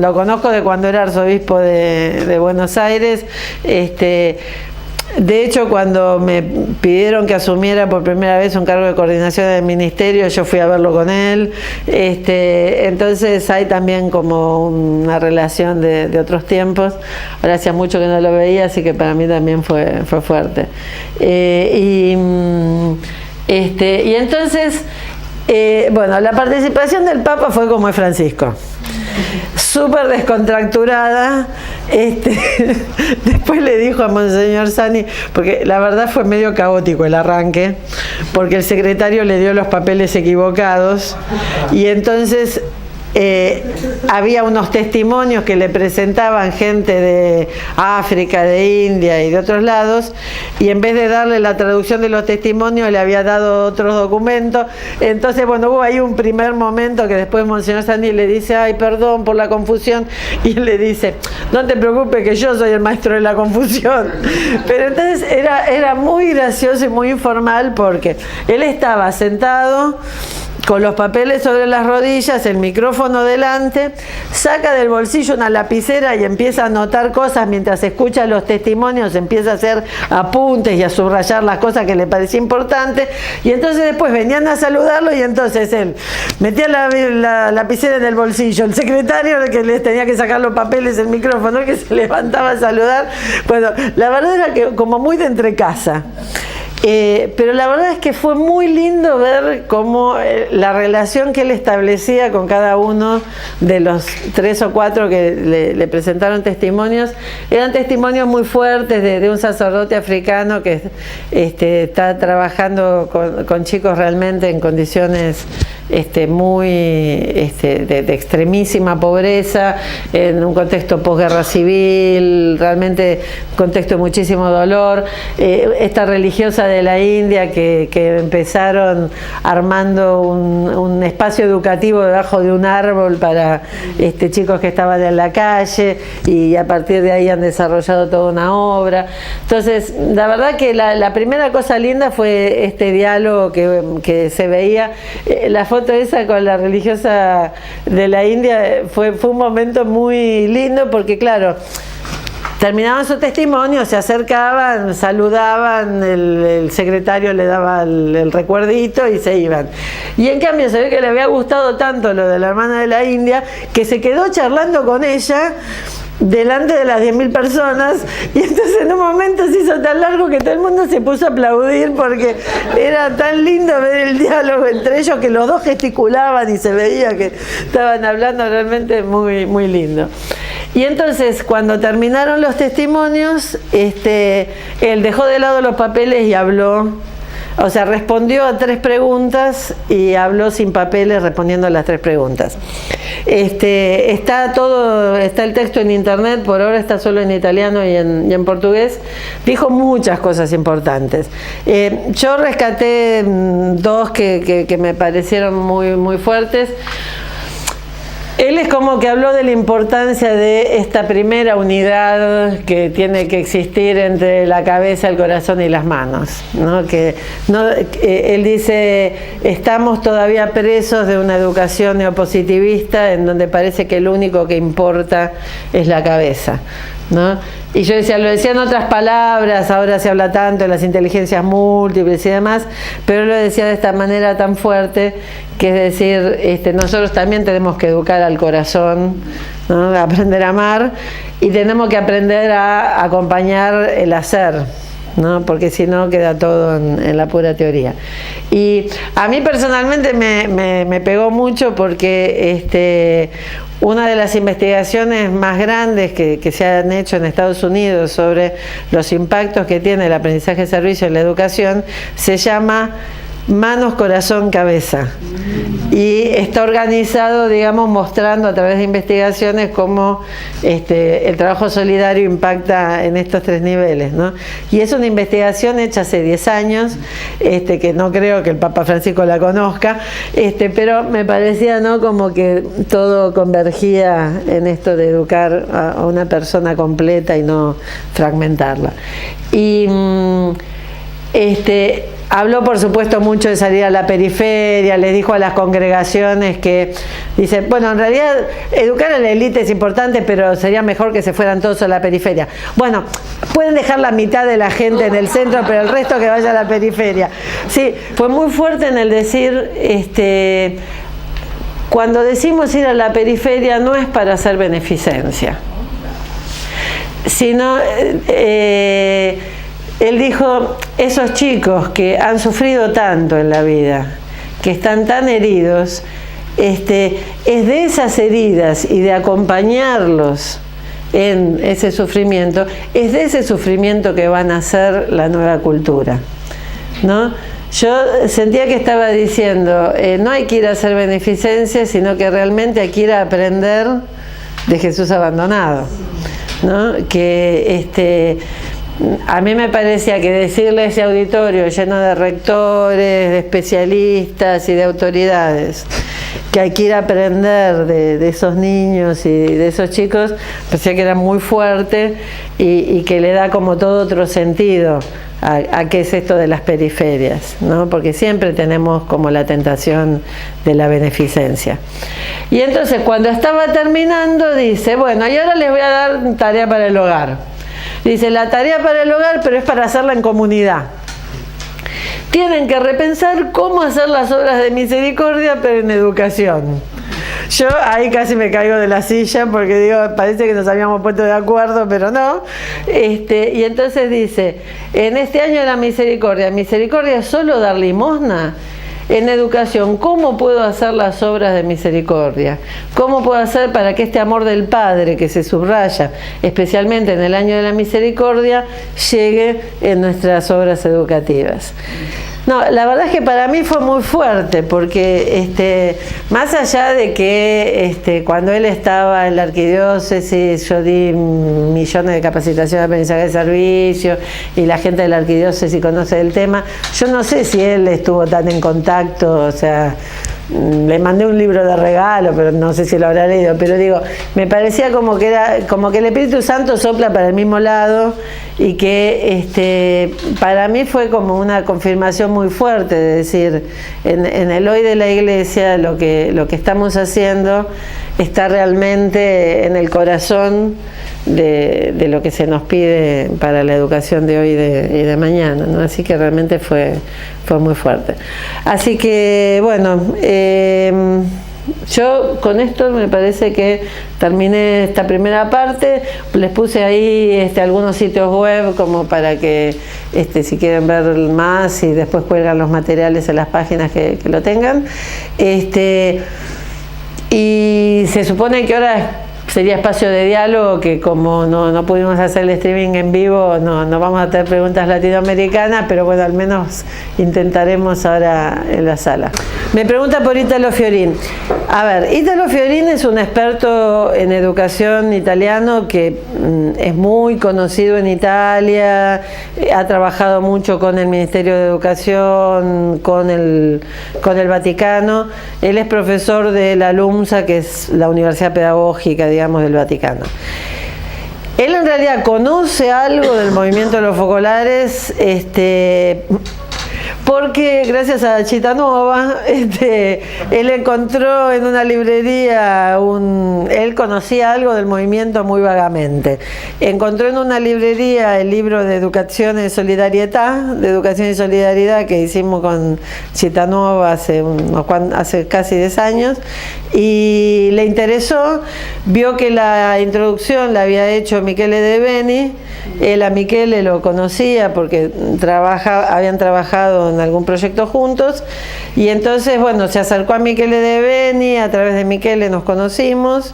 lo conozco de cuando era arzobispo de Buenos Aires, De hecho, cuando me pidieron que asumiera por primera vez un cargo de coordinación del ministerio, yo fui a verlo con él. Entonces hay también como una relación de otros tiempos. Ahora hacía mucho que no lo veía, así que para mí también fue fuerte. Y entonces, bueno, la participación del Papa fue como de Francisco. Súper descontracturada. Después le dijo a Monseñor Sani, porque la verdad fue medio caótico el arranque, porque el secretario le dio los papeles equivocados y entonces había unos testimonios que le presentaban gente de África, de India y de otros lados, y en vez de darle la traducción de los testimonios le había dado otros documentos. Entonces, bueno, hubo ahí un primer momento que después Monseñor Sani le dice, ay, perdón por la confusión, y él le dice, no te preocupes que yo soy el maestro de la confusión. Pero entonces era muy gracioso y muy informal, porque él estaba sentado con los papeles sobre las rodillas, el micrófono delante, saca del bolsillo una lapicera y empieza a anotar cosas mientras escucha los testimonios, empieza a hacer apuntes y a subrayar las cosas que le parecía importantes, y entonces después venían a saludarlo y entonces él metía la lapicera en el bolsillo, el secretario que les tenía que sacar los papeles, el micrófono, que se levantaba a saludar. Bueno, la verdad era que como muy de entrecasa. Pero la verdad es que fue muy lindo ver cómo la relación que él establecía con cada uno de los 3 o 4 que le presentaron testimonios, eran testimonios muy fuertes de un sacerdote africano que está trabajando con chicos realmente en condiciones muy de extremísima pobreza, en un contexto posguerra civil, realmente un contexto de muchísimo dolor. Esta religiosa de la India que empezaron armando un espacio educativo debajo de un árbol para chicos que estaban en la calle, y a partir de ahí han desarrollado toda una obra. Entonces, la verdad que la primera cosa linda fue este diálogo que se veía. La foto esa con la religiosa de la India fue un momento muy lindo, porque claro, terminaban su testimonio, se acercaban, saludaban, el secretario le daba el recuerdito y se iban. Y en cambio se ve que le había gustado tanto lo de la hermana de la India que se quedó charlando con ella delante de las 10.000 personas, y entonces en un momento se hizo tan largo que todo el mundo se puso a aplaudir, porque era tan lindo ver el diálogo entre ellos, que los dos gesticulaban y se veía que estaban hablando realmente muy, muy lindo. Y entonces, cuando terminaron los testimonios, él dejó de lado los papeles y habló. O sea, respondió a 3 preguntas y habló sin papeles respondiendo a las 3 preguntas. Está el texto en internet, por ahora está solo en italiano y en portugués. Dijo muchas cosas importantes. Yo rescaté 2 que me parecieron muy, muy fuertes. Él es como que habló de la importancia de esta primera unidad que tiene que existir entre la cabeza, el corazón y las manos, ¿no? Él dice, estamos todavía presos de una educación neopositivista en donde parece que lo único que importa es la cabeza, ¿no? Y yo decía, lo decía en otras palabras, ahora se habla tanto de las inteligencias múltiples y demás, pero lo decía de esta manera tan fuerte, que es decir, nosotros también tenemos que educar al corazón, ¿no? Aprender a amar, y tenemos que aprender a acompañar el hacer, ¿no? Porque si no queda todo en la pura teoría. Y a mí personalmente me pegó mucho, porque una de las investigaciones más grandes que se han hecho en Estados Unidos sobre los impactos que tiene el aprendizaje de servicio en la educación se llama Manos, Corazón, Cabeza, y está organizado, digamos, mostrando a través de investigaciones cómo el trabajo solidario impacta en estos 3 niveles, ¿no? Y es una investigación hecha hace 10 años, que no creo que el Papa Francisco la conozca, pero me parecía, ¿no?, como que todo convergía en esto de educar a una persona completa y no fragmentarla. Y habló, por supuesto, mucho de salir a la periferia, les dijo a las congregaciones que Dice, bueno, en realidad educar a la élite es importante, pero sería mejor que se fueran todos a la periferia. Bueno, pueden dejar la mitad de la gente en el centro, pero el resto que vaya a la periferia. Sí, fue muy fuerte en el decir, cuando decimos ir a la periferia no es para hacer beneficencia, sino, él dijo, esos chicos que han sufrido tanto en la vida, que están tan heridos, es de esas heridas y de acompañarlos en ese sufrimiento, es de ese sufrimiento que van a hacer la nueva cultura, ¿no? Yo sentía que estaba diciendo, no hay que ir a hacer beneficencia, sino que realmente hay que ir a aprender de Jesús abandonado, ¿no? Que a mí me parecía que decirle a ese auditorio lleno de rectores, de especialistas y de autoridades que hay que ir a aprender de esos niños y de esos chicos, parecía que era muy fuerte y que le da como todo otro sentido a qué es esto de las periferias, ¿no? Porque siempre tenemos como la tentación de la beneficencia. Y entonces cuando estaba terminando dice, bueno, y ahora les voy a dar tarea para el hogar. Dice, la tarea para el hogar, pero es para hacerla en comunidad. Tienen que repensar cómo hacer las obras de misericordia, pero en educación. Yo ahí casi me caigo de la silla porque digo, parece que nos habíamos puesto de acuerdo, pero no. Y entonces dice, en este año de la misericordia, ¿misericordia es solo dar limosna? En educación, ¿cómo puedo hacer las obras de misericordia? ¿Cómo puedo hacer para que este amor del Padre que se subraya, especialmente en el año de la misericordia, llegue en nuestras obras educativas? No, la verdad es que para mí fue muy fuerte, porque más allá de que cuando él estaba en la arquidiócesis, yo di millones de capacitaciones de aprendizaje de servicio, y la gente de la arquidiócesis conoce el tema, yo no sé si él estuvo tan en contacto, o sea, le mandé un libro de regalo, pero no sé si lo habrá leído, pero digo, me parecía como que el Espíritu Santo sopla para el mismo lado, y que para mí fue como una confirmación muy fuerte de decir, en el hoy de la Iglesia lo que estamos haciendo está realmente en el corazón de lo que se nos pide para la educación de hoy y de mañana, ¿no? Así que realmente fue muy fuerte. Así que bueno, yo con esto me parece que terminé esta primera parte. Les puse ahí algunos sitios web como para que si quieren ver más, y después cuelgan los materiales en las páginas que lo tengan. Y se supone que ahora sería espacio de diálogo, que como no pudimos hacer el streaming en vivo, no vamos a tener preguntas latinoamericanas, pero bueno, al menos intentaremos ahora en la sala. Me pregunta por Italo Fiorin. A ver, Italo Fiorin es un experto en educación italiano que es muy conocido en Italia, ha trabajado mucho con el Ministerio de Educación, con el Vaticano. Él es profesor de la LUMSA, que es la Universidad Pedagógica, digamos, del Vaticano. Él en realidad conoce algo del movimiento de los focolares, porque gracias a Cittanuova, él encontró en una librería, él conocía algo del movimiento muy vagamente. Encontró en una librería el libro de Educación y Solidaridad, de Educación y Solidaridad, que hicimos con Cittanuova hace casi 10 años, y le interesó, vio que la introducción la había hecho Michele De Beni. Él a Michele lo conocía porque habían trabajado en algún proyecto juntos, y entonces bueno, se acercó a Michele De Beni, a través de Michele nos conocimos.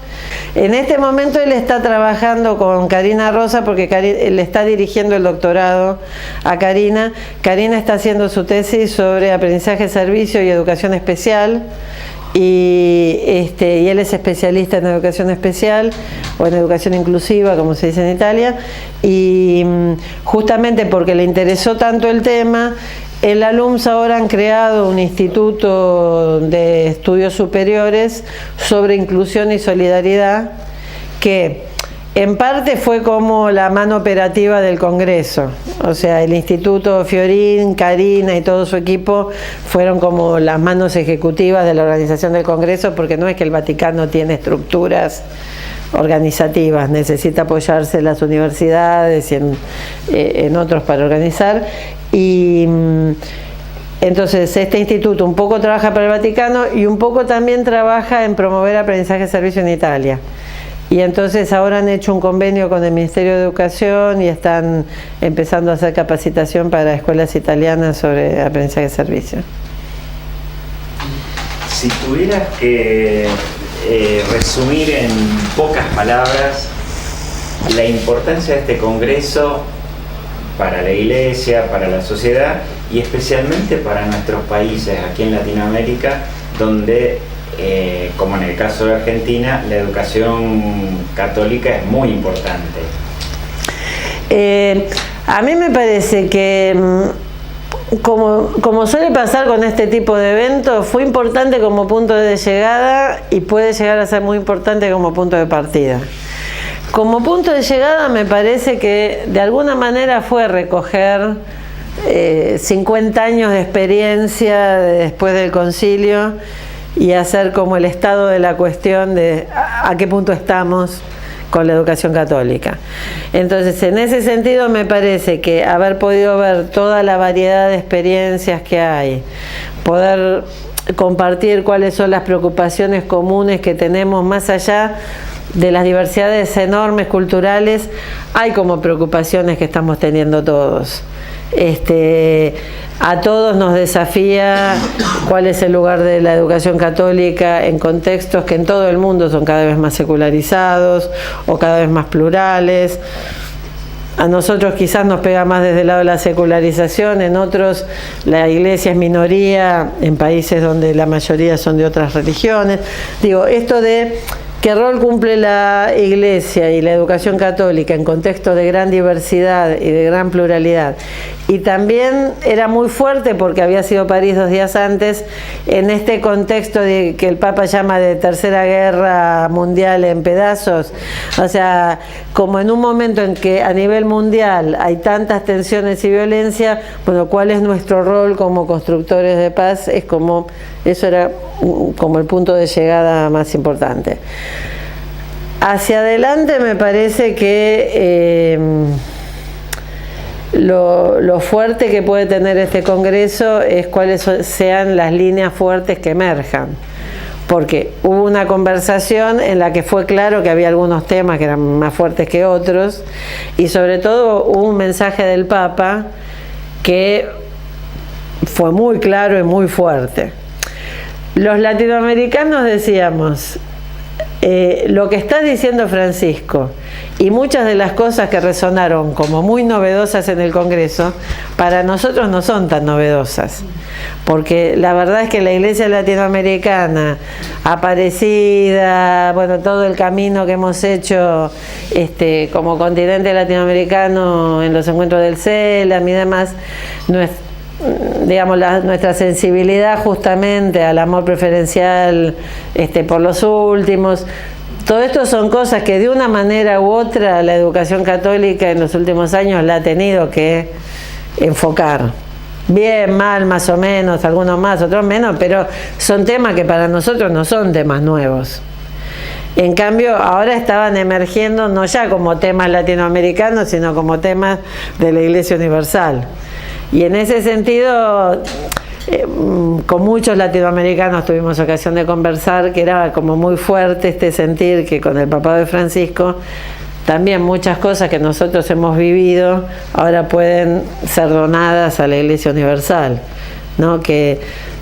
En este momento él está trabajando con Karina Rosa, porque le está dirigiendo el doctorado a Karina. Karina está haciendo su tesis sobre aprendizaje, servicio y educación especial. Y él es especialista en educación especial o en educación inclusiva, como se dice en Italia, y justamente porque le interesó tanto el tema, en la LUMS ahora han creado un instituto de estudios superiores sobre inclusión y solidaridad, que en parte fue como la mano operativa del Congreso, o sea, el Instituto Fiorín, Karina y todo su equipo fueron como las manos ejecutivas de la organización del Congreso, porque no es que el Vaticano tiene estructuras organizativas, necesita apoyarse en las universidades y en otros para organizar, y entonces este instituto un poco trabaja para el Vaticano y un poco también trabaja en promover aprendizaje de servicio en Italia. Y entonces ahora han hecho un convenio con el Ministerio de Educación y están empezando a hacer capacitación para escuelas italianas sobre aprendizaje de servicio. Si tuvieras que resumir en pocas palabras la importancia de este congreso para la Iglesia, para la sociedad y especialmente para nuestros países aquí en Latinoamérica, donde como en el caso de Argentina, la educación católica es muy importante. A mí me parece que, como suele pasar con este tipo de eventos, fue importante como punto de llegada y puede llegar a ser muy importante como punto de partida. Como punto de llegada me parece que de alguna manera fue recoger 50 años de experiencia después del concilio y hacer como el estado de la cuestión de a qué punto estamos con la educación católica. Entonces, en ese sentido me parece que haber podido ver toda la variedad de experiencias que hay, poder compartir cuáles son las preocupaciones comunes que tenemos más allá de las diversidades enormes culturales, hay como preocupaciones que estamos teniendo todos. A todos nos desafía cuál es el lugar de la educación católica en contextos que en todo el mundo son cada vez más secularizados o cada vez más plurales. A nosotros quizás nos pega más desde el lado de la secularización, en otros la iglesia es minoría, en países donde la mayoría son de otras religiones. Digo, esto de ¿qué rol cumple la Iglesia y la educación católica en contextos de gran diversidad y de gran pluralidad? Y también era muy fuerte porque había sido París 2 días antes, en este contexto de que el Papa llama de tercera guerra mundial en pedazos, o sea, como en un momento en que a nivel mundial hay tantas tensiones y violencia, bueno, ¿cuál es nuestro rol como constructores de paz? Es como, eso era como el punto de llegada más importante. Hacia adelante me parece que lo fuerte que puede tener este Congreso es cuáles sean las líneas fuertes que emerjan, porque hubo una conversación en la que fue claro que había algunos temas que eran más fuertes que otros, y sobre todo hubo un mensaje del Papa que fue muy claro y muy fuerte. Los latinoamericanos decíamos, lo que está diciendo Francisco y muchas de las cosas que resonaron como muy novedosas en el Congreso, para nosotros no son tan novedosas, porque la verdad es que la Iglesia latinoamericana, Aparecida, bueno, todo el camino que hemos hecho como continente latinoamericano en los encuentros del CELAM y demás, digamos, nuestra sensibilidad justamente al amor preferencial por los últimos, todo esto son cosas que de una manera u otra la educación católica en los últimos años la ha tenido que enfocar. Bien, mal, más o menos, algunos más, otros menos, pero son temas que para nosotros no son temas nuevos. En cambio, ahora estaban emergiendo no ya como temas latinoamericanos, sino como temas de la Iglesia Universal. Y en ese sentido, con muchos latinoamericanos tuvimos ocasión de conversar, que era como muy fuerte sentir que con el papado de Francisco, también muchas cosas que nosotros hemos vivido ahora pueden ser donadas a la Iglesia Universal, ¿no? Que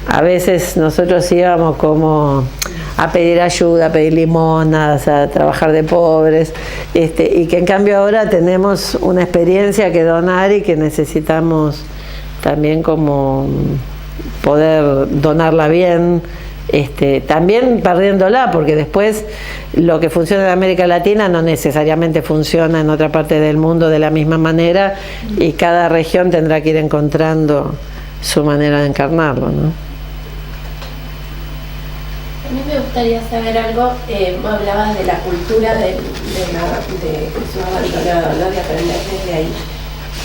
a veces nosotros íbamos como a pedir ayuda, a pedir limonas, a trabajar de pobres, y que en cambio ahora tenemos una experiencia que donar y que necesitamos también como poder donarla bien, también perdiéndola, porque después lo que funciona en América Latina no necesariamente funciona en otra parte del mundo de la misma manera, y cada región tendrá que ir encontrando su manera de encarnarlo, ¿no? A mí me gustaría saber algo, vos hablabas de la cultura de Jesús abandonado, ¿no? De aprender desde ahí.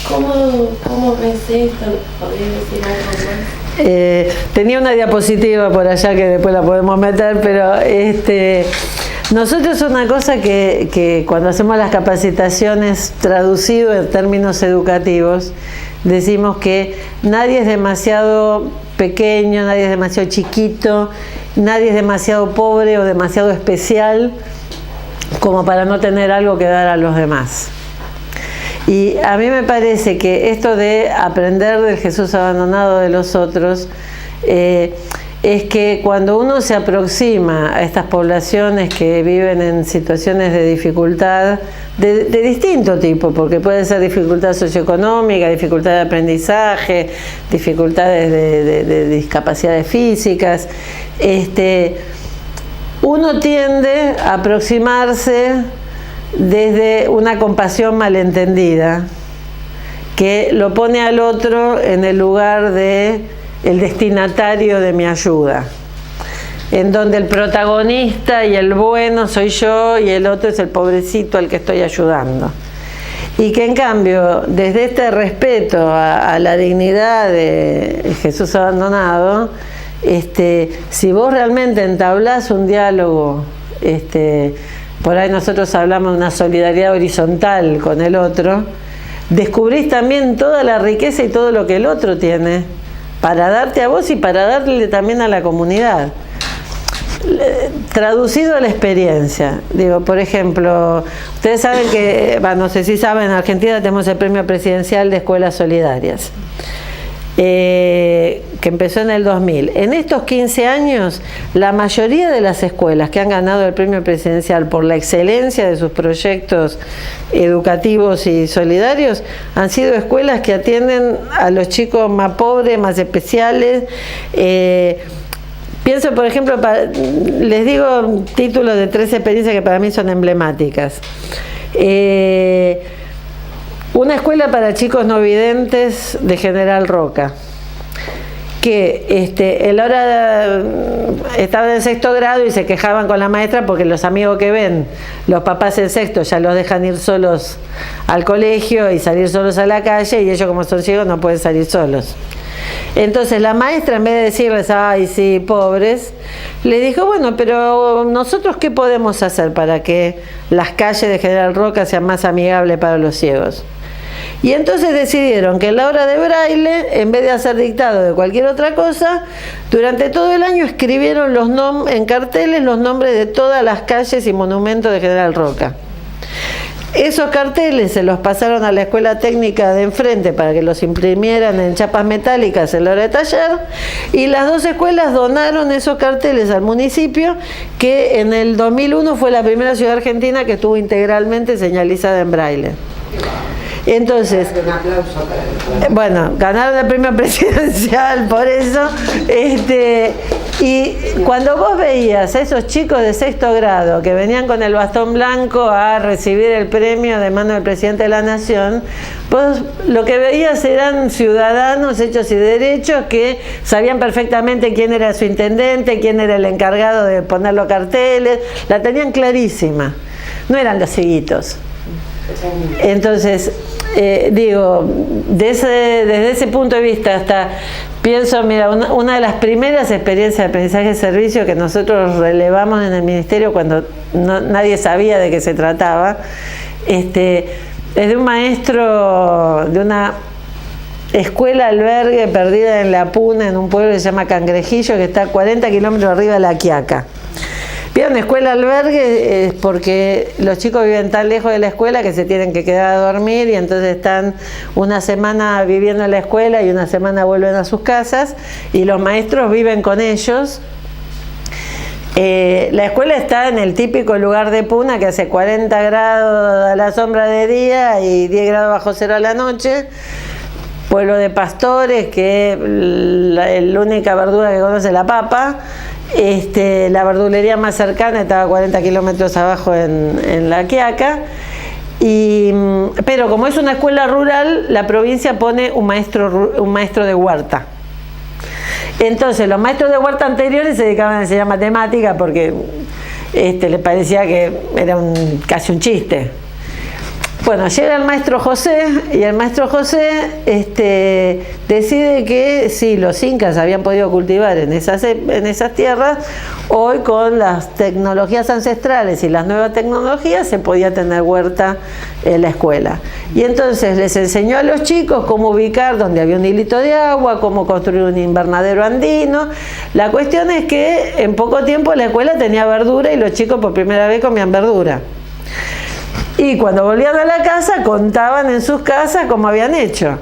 ¿Cómo ves esto? ¿Podrías decir algo más? Tenía una diapositiva por allá que después la podemos meter, pero nosotros una cosa que cuando hacemos las capacitaciones traducido en términos educativos, decimos que nadie es demasiado pequeño, nadie es demasiado chiquito, nadie es demasiado pobre o demasiado especial como para no tener algo que dar a los demás. Y a mí me parece que esto de aprender del Jesús abandonado de los otros es que cuando uno se aproxima a estas poblaciones que viven en situaciones de dificultad de distinto tipo, porque puede ser dificultad socioeconómica, dificultad de aprendizaje, dificultades de discapacidades físicas, uno tiende a aproximarse desde una compasión malentendida que lo pone al otro en el lugar de el destinatario de mi ayuda, en donde el protagonista y el bueno soy yo y el otro es el pobrecito al que estoy ayudando. Y que en cambio, desde este respeto a la dignidad de Jesús abandonado, si vos realmente entablás un diálogo, por ahí nosotros hablamos de una solidaridad horizontal con el otro, descubrís también toda la riqueza y todo lo que el otro tiene para darte a vos y para darle también a la comunidad. Traducido a la experiencia, digo, por ejemplo, ustedes saben que, no sé si saben, en Argentina tenemos el Premio Presidencial de Escuelas Solidarias, que empezó en el 2000. En estos 15 años, la mayoría de las escuelas que han ganado el Premio Presidencial por la excelencia de sus proyectos educativos y solidarios han sido escuelas que atienden a los chicos más pobres, más especiales. Pienso, por ejemplo, les digo títulos de 3 experiencias que para mí son emblemáticas. Una escuela para chicos no videntes de General Roca, que estaban en 6º grado y se quejaban con la maestra porque los amigos que ven, los papás en 6º ya los dejan ir solos al colegio y salir solos a la calle, y ellos, como son ciegos, no pueden salir solos. Entonces la maestra, en vez de decirles, ay sí, pobres, le dijo, bueno, pero nosotros ¿qué podemos hacer para que las calles de General Roca sean más amigables para los ciegos? Y entonces decidieron que en la hora de braille, en vez de hacer dictado de cualquier otra cosa, durante todo el año escribieron en carteles los nombres de todas las calles y monumentos de General Roca. Esos carteles se los pasaron a la escuela técnica de enfrente para que los imprimieran en chapas metálicas en la hora de taller, y las 2 escuelas donaron esos carteles al municipio, que en el 2001 fue la primera ciudad argentina que estuvo integralmente señalizada en braille. Entonces, un aplauso para bueno, ganaron el premio presidencial por eso. Y cuando vos veías a esos chicos de 6º grado que venían con el bastón blanco a recibir el premio de mano del presidente de la Nación, vos lo que veías eran ciudadanos hechos y derechos que sabían perfectamente quién era su intendente, quién era el encargado de poner los carteles, la tenían clarísima, no eran los cieguitos. Entonces, digo, desde ese punto de vista hasta pienso, mira, una de las primeras experiencias de aprendizaje de servicio que nosotros relevamos en el ministerio cuando nadie sabía de qué se trataba, es de un maestro de una escuela albergue perdida en La Puna, en un pueblo que se llama Cangrejillo, que está a 40 kilómetros arriba de La Quiaca. Bien, escuela albergue es porque los chicos viven tan lejos de la escuela que se tienen que quedar a dormir, y entonces están una semana viviendo en la escuela y una semana vuelven a sus casas, y los maestros viven con ellos. La escuela está en el típico lugar de Puna que hace 40 grados a la sombra de día y 10 grados bajo cero a la noche. Pueblo de pastores, que la única verdura que conoce es la papa. La verdulería más cercana estaba a 40 kilómetros abajo en La Quiaca. Pero como es una escuela rural, la provincia pone un maestro de huerta. Entonces los maestros de huerta anteriores se dedicaban a enseñar matemática porque les parecía que era casi un chiste. Bueno, llega el maestro José y el maestro José decide que sí, los incas habían podido cultivar en esas tierras, hoy con las tecnologías ancestrales y las nuevas tecnologías se podía tener huerta en la escuela. Y entonces les enseñó a los chicos cómo ubicar donde había un hilito de agua, cómo construir un invernadero andino. La cuestión es que en poco tiempo la escuela tenía verdura y los chicos por primera vez comían verdura. Y cuando volvían a la casa contaban en sus casas cómo habían hecho.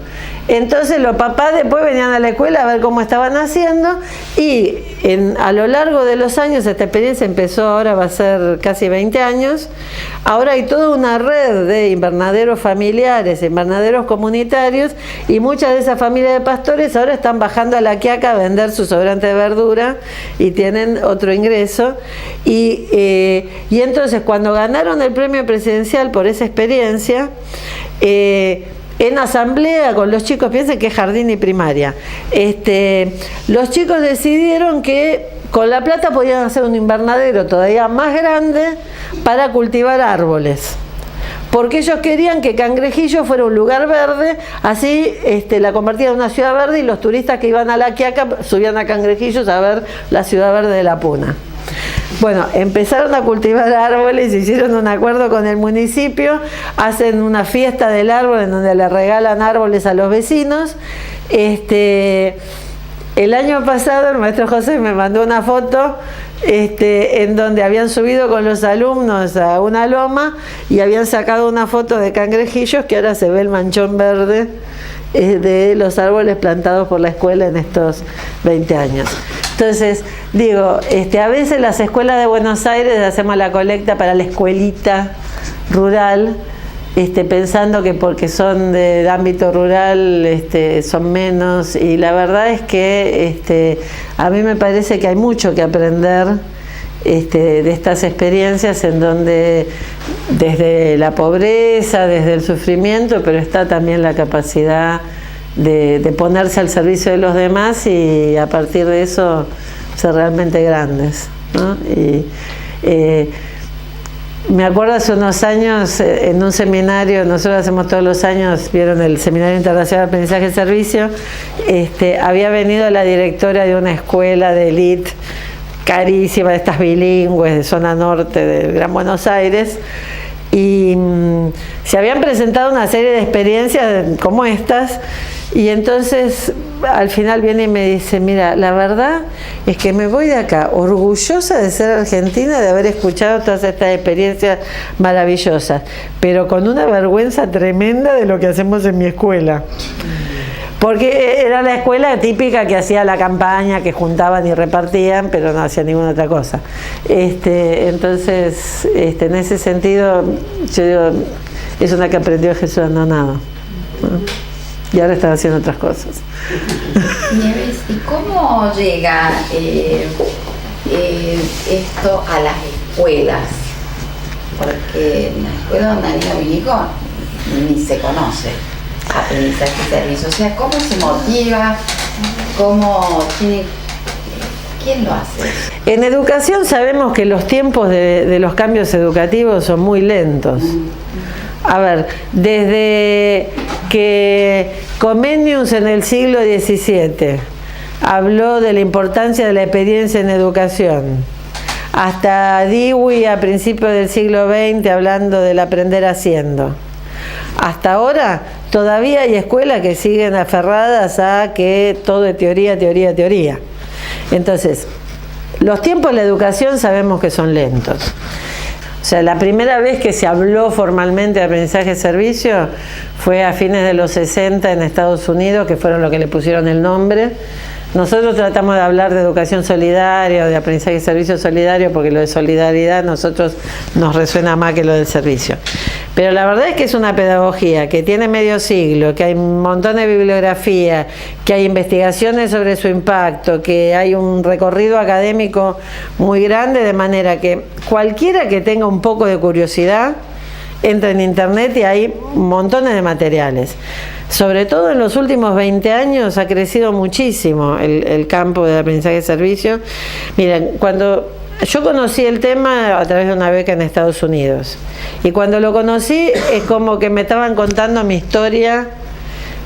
Entonces los papás después venían a la escuela a ver cómo estaban haciendo y a lo largo de los años, esta experiencia empezó ahora, va a ser casi 20 años, ahora hay toda una red de invernaderos familiares, invernaderos comunitarios y muchas de esas familias de pastores ahora están bajando a La Quiaca a vender su sobrante de verdura y tienen otro ingreso. Y entonces cuando ganaron el premio presidencial por esa experiencia, en asamblea con los chicos, piensen que es jardín y primaria, los chicos decidieron que con la plata podían hacer un invernadero todavía más grande para cultivar árboles. Porque ellos querían que Cangrejillo fuera un lugar verde, así la convertían en una ciudad verde y los turistas que iban a La Quiaca subían a Cangrejillos a ver la ciudad verde de La Puna. Bueno, empezaron a cultivar árboles, hicieron un acuerdo con el municipio, hacen una fiesta del árbol en donde le regalan árboles a los vecinos. El año pasado el maestro José me mandó una foto en donde habían subido con los alumnos a una loma y habían sacado una foto de cangrejillos que ahora se ve el manchón verde de los árboles plantados por la escuela en estos 20 años. Entonces, digo, a veces las escuelas de Buenos Aires hacemos la colecta para la escuelita rural, pensando que porque son de ámbito rural son menos, y la verdad es que a mí me parece que hay mucho que aprender de estas experiencias en donde desde la pobreza, desde el sufrimiento, pero está también la capacidad de ponerse al servicio de los demás y a partir de eso ser realmente grandes, ¿no? Y me acuerdo hace unos años en un seminario, nosotros hacemos todos los años, vieron el Seminario Internacional de Aprendizaje y Servicio, había venido la directora de una escuela de élite carísima, de estas bilingües de zona norte del Gran Buenos Aires, y se habían presentado una serie de experiencias como estas, y entonces al final viene y me dice, mira, la verdad es que me voy de acá orgullosa de ser argentina, de haber escuchado todas estas experiencias maravillosas, pero con una vergüenza tremenda de lo que hacemos en mi escuela. Porque era la escuela típica que hacía la campaña, que juntaban y repartían, pero no hacía ninguna otra cosa. Entonces, en ese sentido, yo digo, es una que aprendió Jesús Andonado, ¿no? Y ahora están haciendo otras cosas. Nieves, ¿y cómo llega esto a las escuelas? Porque en la escuela donde niño mi hijo ni se conoce aprendizaje y servicio. O sea, ¿cómo se motiva? ¿Quién lo hace? En educación sabemos que los tiempos de los cambios educativos son muy lentos. A ver, desde que Comenius en el siglo XVII habló de la importancia de la experiencia en educación, hasta Dewey a principios del siglo XX hablando del aprender haciendo. Hasta ahora todavía hay escuelas que siguen aferradas a que todo es teoría, teoría, teoría. Entonces, los tiempos de la educación sabemos que son lentos. O sea, la primera vez que se habló formalmente de aprendizaje-servicio fue a fines de los 60 en Estados Unidos, que fueron los que le pusieron el nombre. Nosotros tratamos de hablar de educación solidaria o de aprendizaje y servicio solidario porque lo de solidaridad a nosotros nos resuena más que lo del servicio. Pero la verdad es que es una pedagogía que tiene medio siglo, que hay un montón de bibliografía, que hay investigaciones sobre su impacto, que hay un recorrido académico muy grande, de manera que cualquiera que tenga un poco de curiosidad entra en internet y hay montones de materiales. sobre todo en los últimos 20 años ha crecido muchísimo el campo del aprendizaje de servicio. Miren, cuando yo conocí el tema a través de una beca en Estados Unidos, y cuando lo conocí es como que me estaban contando mi historia,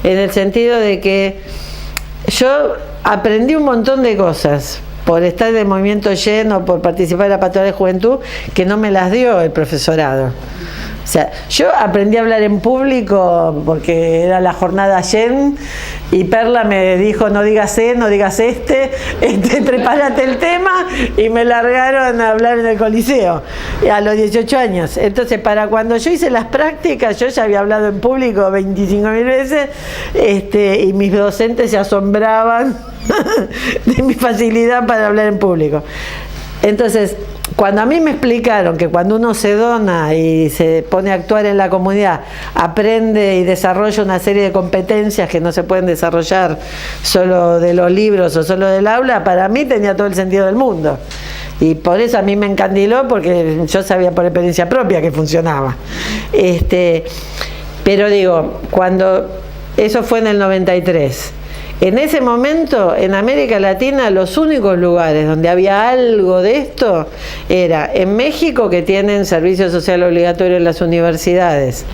en el sentido de que yo aprendí un montón de cosas por estar en el movimiento lleno, por participar en la pastoral de juventud, que no me las dio el profesorado. O sea, yo aprendí a hablar en público porque era la jornada Yen y Perla me dijo no digas no digas prepárate el tema, y me largaron a hablar en el Coliseo a los 18 años. Entonces, para cuando yo hice las prácticas, yo ya había hablado en público 25.000 veces, y mis docentes se asombraban de mi facilidad para hablar en público. Entonces, cuando a mí me explicaron que cuando uno se dona y se pone a actuar en la comunidad, aprende y desarrolla una serie de competencias que no se pueden desarrollar solo de los libros o solo del aula, para mí tenía todo el sentido del mundo. Y por eso a mí me encandiló, porque yo sabía por experiencia propia que funcionaba. Pero digo, cuando eso fue en el 93. En ese momento, en América Latina, los únicos lugares donde había algo de esto era en México, que tienen servicio social obligatorio en las universidades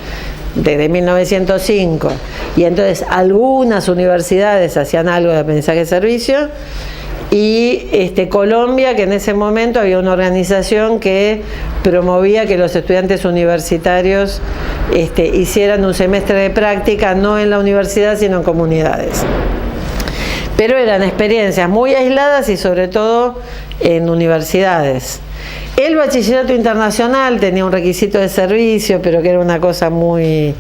desde 1905, y entonces algunas universidades hacían algo de aprendizaje de servicio, y Colombia, que en ese momento había una organización que promovía que los estudiantes universitarios hicieran un semestre de práctica, no en la universidad, sino en comunidades. Pero eran experiencias muy aisladas y sobre todo en universidades. El bachillerato internacional tenía un requisito de servicio, pero que era una cosa muy,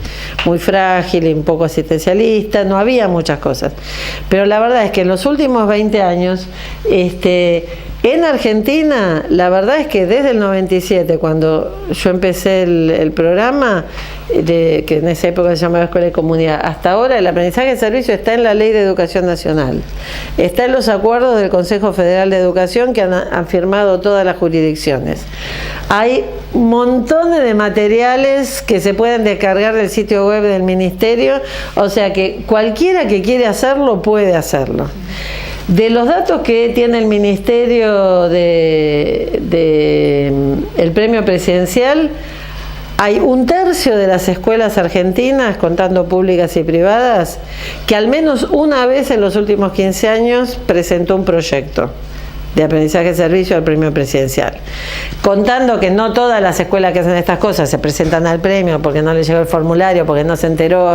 muy frágil y un poco asistencialista, no había muchas cosas. Pero la verdad es que en los últimos 20 años, en Argentina, la verdad es que desde el 97, cuando yo empecé el programa, que en esa época se llamaba Escuela de Comunidad, hasta ahora el aprendizaje de servicio está en la Ley de Educación Nacional, está en los acuerdos del Consejo Federal de Educación que han firmado todas las jurisdicciones. Hay montones de materiales que se pueden descargar del sitio web del Ministerio, o sea que cualquiera que quiere hacerlo puede hacerlo. De los datos que tiene el Ministerio el premio presidencial, hay 1/3 de las escuelas argentinas, contando públicas y privadas, que al menos una vez en los últimos 15 años presentó un proyecto de aprendizaje de servicio al premio presidencial. Contando que no todas las escuelas que hacen estas cosas se presentan al premio porque no les llegó el formulario, porque no se enteró.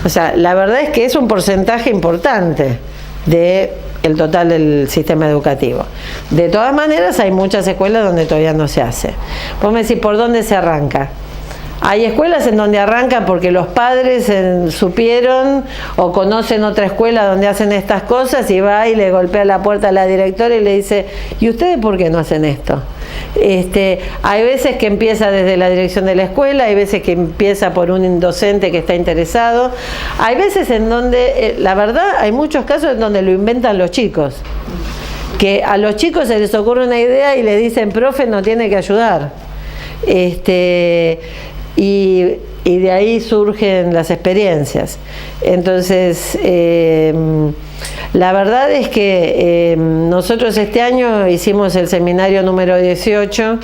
O sea, la verdad es que es un porcentaje importante del total del sistema educativo. De todas maneras, hay muchas escuelas donde todavía no se hace. Vos me decís, ¿por dónde se arranca? Hay escuelas en donde arranca porque los padres supieron o conocen otra escuela donde hacen estas cosas, y va y le golpea la puerta a la directora y le dice, ¿y ustedes por qué no hacen esto? Hay veces que empieza desde la dirección de la escuela, hay veces que empieza por un docente que está interesado, hay veces en donde, la verdad, hay muchos casos en donde lo inventan los chicos, que a los chicos se les ocurre una idea y le dicen, profe, no tiene que ayudar. Y de ahí surgen las experiencias. Entonces, la verdad es que nosotros este año hicimos el seminario número 18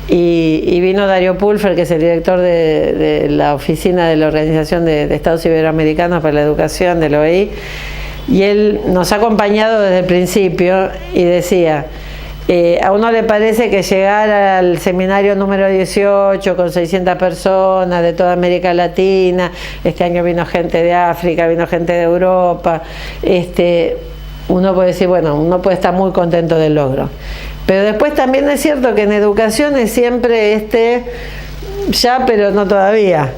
y vino Dario Pulfer, que es el director de la oficina de la Organización de Estados Iberoamericanos para la Educación, de la OEI, y él nos ha acompañado desde el principio y decía, a uno le parece que llegar al seminario número 18 con 600 personas de toda América Latina, este año vino gente de África, vino gente de Europa, uno puede decir, bueno, uno puede estar muy contento del logro. Pero después también es cierto que en educación es siempre ya, pero no todavía.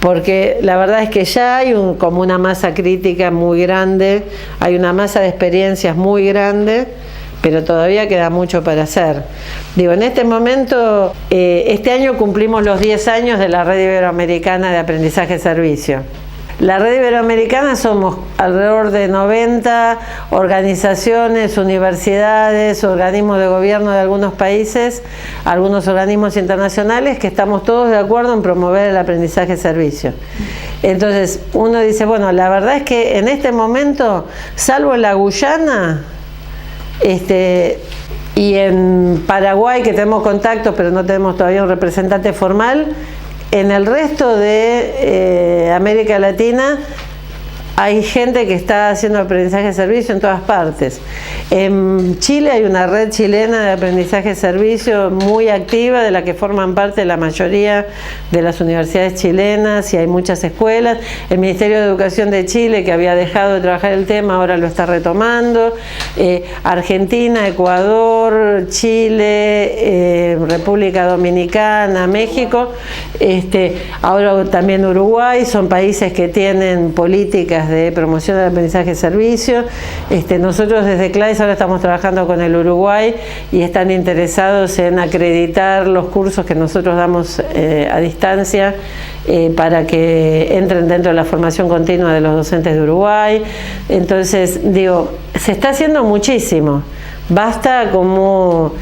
Porque la verdad es que ya hay como una masa crítica muy grande, hay una masa de experiencias muy grande, pero todavía queda mucho para hacer. Digo, en este momento, este año cumplimos los 10 años de la Red Iberoamericana de Aprendizaje Servicio. La red iberoamericana somos alrededor de 90 organizaciones, universidades, organismos de gobierno de algunos países, algunos organismos internacionales que estamos todos de acuerdo en promover el aprendizaje-servicio. Entonces uno dice, bueno, la verdad es que en este momento, salvo en la Guyana, y en Paraguay, que tenemos contacto pero no tenemos todavía un representante formal, en el resto de América Latina hay gente que está haciendo aprendizaje de servicio en todas partes. En Chile hay una red chilena de aprendizaje de servicio muy activa, de la que forman parte la mayoría de las universidades chilenas y hay muchas escuelas. El Ministerio de Educación de Chile, que había dejado de trabajar el tema, ahora lo está retomando. Argentina, Ecuador, Chile, República Dominicana, México, ahora también Uruguay, son países que tienen políticas de promoción del aprendizaje de servicio. Nosotros desde CLAES ahora estamos trabajando con el Uruguay y están interesados en acreditar los cursos que nosotros damos a distancia para que entren dentro de la formación continua de los docentes de Uruguay. Entonces, digo, se está haciendo muchísimo. Basta como...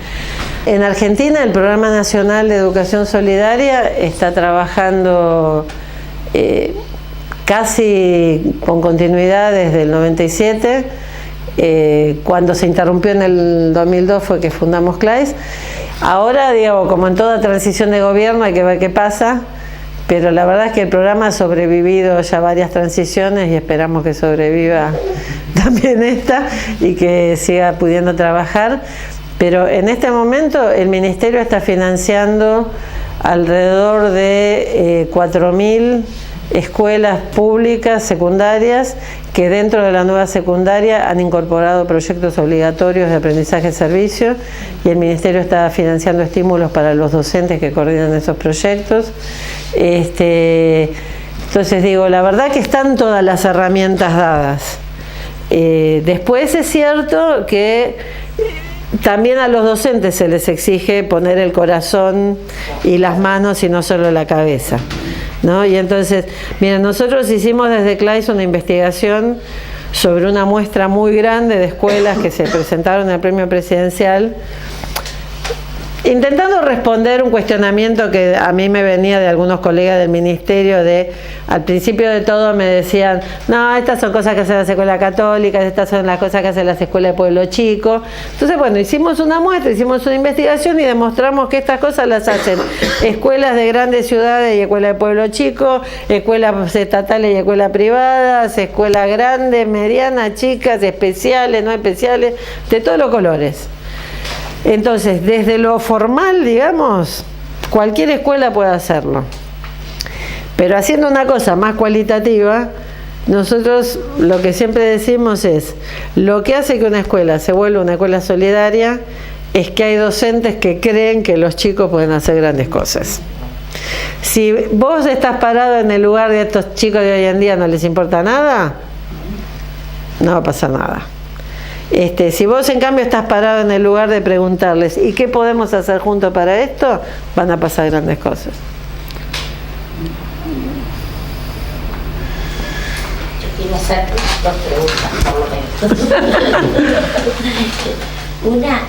En Argentina el Programa Nacional de Educación Solidaria está trabajando casi con continuidad desde el 97, cuando se interrumpió en el 2002 fue que fundamos CLAES. Ahora, digo, como en toda transición de gobierno hay que ver qué pasa, pero la verdad es que el programa ha sobrevivido ya varias transiciones y esperamos que sobreviva también esta y que siga pudiendo trabajar. Pero en este momento el Ministerio está financiando alrededor de 4.000 escuelas públicas secundarias que dentro de la nueva secundaria han incorporado proyectos obligatorios de aprendizaje-servicio y el Ministerio está financiando estímulos para los docentes que coordinan esos proyectos. Entonces digo, la verdad que están todas las herramientas dadas. Después es cierto que también a los docentes se les exige poner el corazón y las manos y no solo la cabeza, ¿no? Y entonces, miren, nosotros hicimos desde CLAES una investigación sobre una muestra muy grande de escuelas que se presentaron al premio presidencial, intentando responder un cuestionamiento que a mí me venía de algunos colegas del ministerio. Al principio de todo me decían, no, estas son cosas que hacen las escuelas católicas, estas son las cosas que hacen las escuelas de pueblo chico. Entonces, bueno, hicimos una muestra, hicimos una investigación y demostramos que estas cosas las hacen escuelas de grandes ciudades y escuelas de pueblo chico, escuelas estatales y escuelas privadas, escuelas grandes, medianas, chicas, especiales, no especiales, de todos los colores. Entonces, desde lo formal, digamos, cualquier escuela puede hacerlo. Pero haciendo una cosa más cualitativa, nosotros lo que siempre decimos es, lo que hace que una escuela se vuelva una escuela solidaria es que hay docentes que creen que los chicos pueden hacer grandes cosas. Si vos estás parado en el lugar de estos chicos de hoy en día, no les importa nada, no va a pasar nada. Si vos en cambio estás parado en el lugar de preguntarles ¿y qué podemos hacer juntos para esto? Van a pasar grandes cosas. Yo quiero hacer 2 preguntas por lo menos. Una,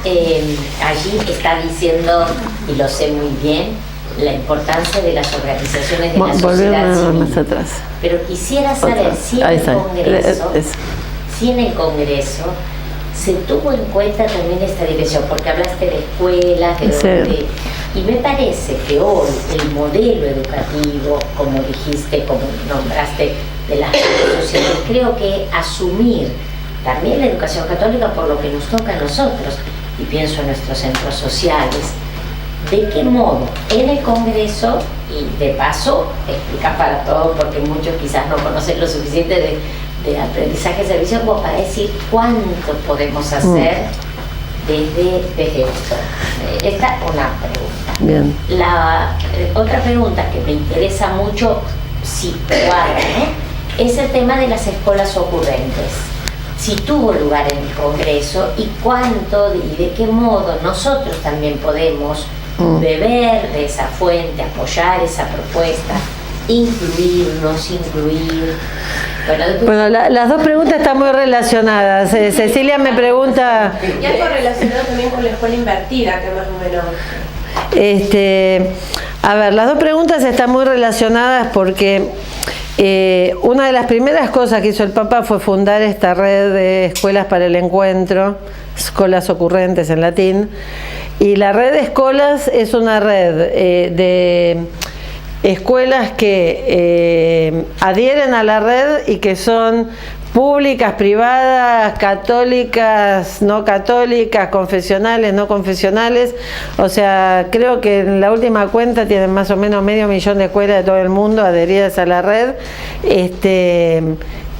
allí está diciendo, y lo sé muy bien, la importancia de las organizaciones de la sociedad civil. Más atrás. Pero quisiera saber si en el Congreso se tuvo en cuenta también esta dimensión, porque hablaste de escuelas, y me parece que hoy el modelo educativo, como dijiste, como nombraste, de las redes sociales, creo que asumir también la educación católica por lo que nos toca a nosotros, y pienso en nuestros centros sociales, de qué modo en el Congreso, y de paso explicar para todos, porque muchos quizás no conocen lo suficiente de aprendizaje de servicio como para decir cuánto podemos hacer desde esto. Esta es una pregunta. Bien. La otra pregunta que me interesa mucho situar, es el tema de las escuelas ocurrentes. Si tuvo lugar en el Congreso y cuánto y de qué modo nosotros también podemos beber de esa fuente, apoyar esa propuesta incluir, no incluir. Bueno, las dos preguntas están muy relacionadas. Cecilia me pregunta... Y algo relacionado también con la escuela invertida, que más o menos... A ver, las dos preguntas están muy relacionadas porque una de las primeras cosas que hizo el Papa fue fundar esta red de escuelas para el encuentro, escuelas ocurrentes en latín, y la red de escuelas es una red de escuelas que adhieren a la red y que son públicas, privadas, católicas, no católicas, confesionales, no confesionales. O sea, creo que en la última cuenta tienen más o menos 500.000 de escuelas de todo el mundo adheridas a la red,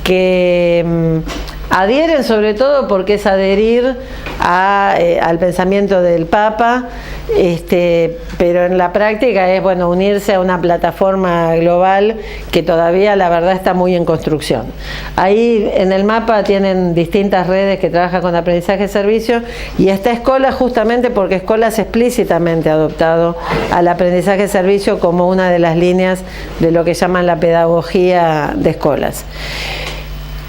que adhieren sobre todo porque es adherir al pensamiento del Papa, pero en la práctica es unirse a una plataforma global que todavía la verdad está muy en construcción. Ahí en el mapa tienen distintas redes que trabajan con aprendizaje de servicio, y esta escuela justamente porque Escolas explícitamente ha adoptado al aprendizaje de servicio como una de las líneas de lo que llaman la pedagogía de escuelas.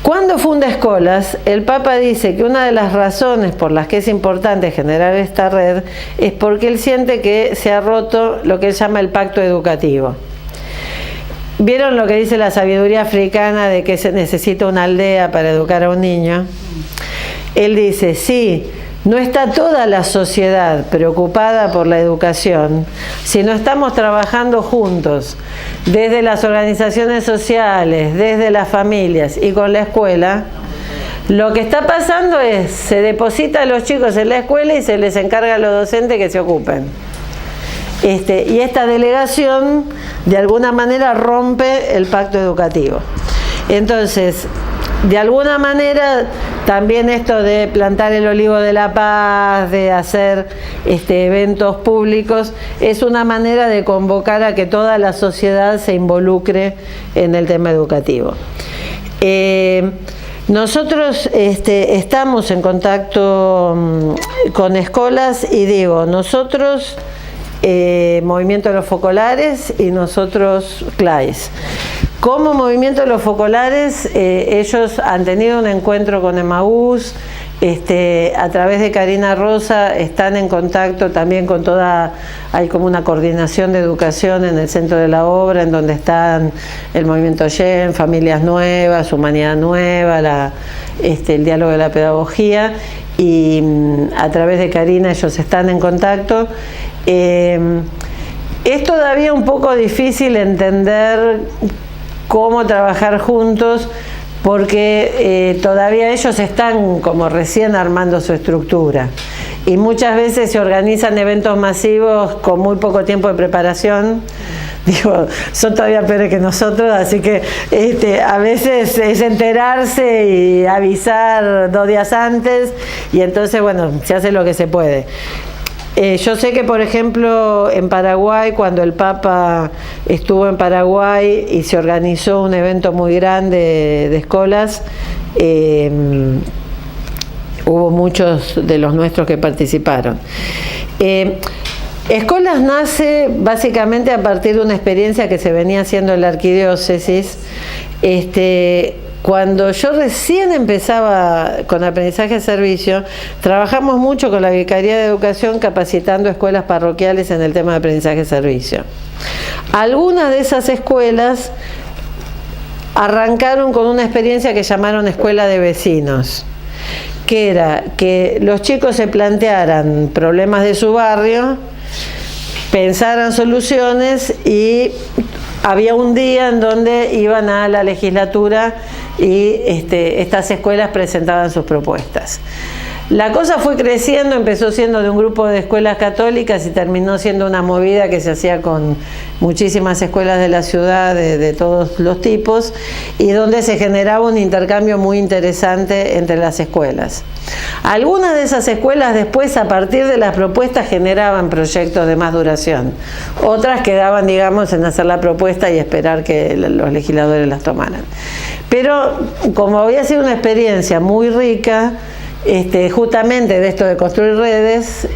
Cuando funda Escolas, el Papa dice que una de las razones por las que es importante generar esta red es porque él siente que se ha roto lo que él llama el pacto educativo. ¿Vieron lo que dice la sabiduría africana de que se necesita una aldea para educar a un niño? Él dice, sí, no está toda la sociedad preocupada por la educación, si no estamos trabajando juntos, desde las organizaciones sociales, desde las familias y con la escuela. Lo que está pasando es, se deposita a los chicos en la escuela y se les encarga a los docentes que se ocupen. Y esta delegación, de alguna manera, rompe el pacto educativo. Entonces, de alguna manera, también esto de plantar el olivo de la paz, de hacer eventos públicos, es una manera de convocar a que toda la sociedad se involucre en el tema educativo. Nosotros estamos en contacto con Escolas, y digo, nosotros, Movimiento de los Focolares, y nosotros, CLAIS. Como Movimiento de los Focolares, ellos han tenido un encuentro con Emaús, a través de Karina Rosa están en contacto también con hay como una coordinación de educación en el centro de la obra, en donde están el Movimiento YEN, Familias Nuevas, Humanidad Nueva, el diálogo de la pedagogía, y a través de Karina ellos están en contacto. Es todavía un poco difícil entender cómo trabajar juntos, porque todavía ellos están como recién armando su estructura, y muchas veces se organizan eventos masivos con muy poco tiempo de preparación. Digo, son todavía peores que nosotros, así que a veces es enterarse y avisar 2 días antes, y entonces se hace lo que se puede. Yo sé que, por ejemplo, en Paraguay, cuando el Papa estuvo en Paraguay y se organizó un evento muy grande de Escolas, hubo muchos de los nuestros que participaron. Escolas nace básicamente a partir de una experiencia que se venía haciendo en la arquidiócesis. Cuando yo recién empezaba con aprendizaje de servicio, trabajamos mucho con la Vicaría de Educación capacitando escuelas parroquiales en el tema de aprendizaje de servicio. Algunas de esas escuelas arrancaron con una experiencia que llamaron escuela de vecinos, que era que los chicos se plantearan problemas de su barrio, pensaran soluciones, y había un día en donde iban a la legislatura y estas escuelas presentaban sus propuestas. La cosa fue creciendo, empezó siendo de un grupo de escuelas católicas y terminó siendo una movida que se hacía con muchísimas escuelas de la ciudad de todos los tipos, y donde se generaba un intercambio muy interesante entre las escuelas. Algunas de esas escuelas después, a partir de las propuestas, generaban proyectos de más duración. Otras quedaban, digamos, en hacer la propuesta y esperar que los legisladores las tomaran. Pero como había sido una experiencia muy rica, justamente de esto de construir redes,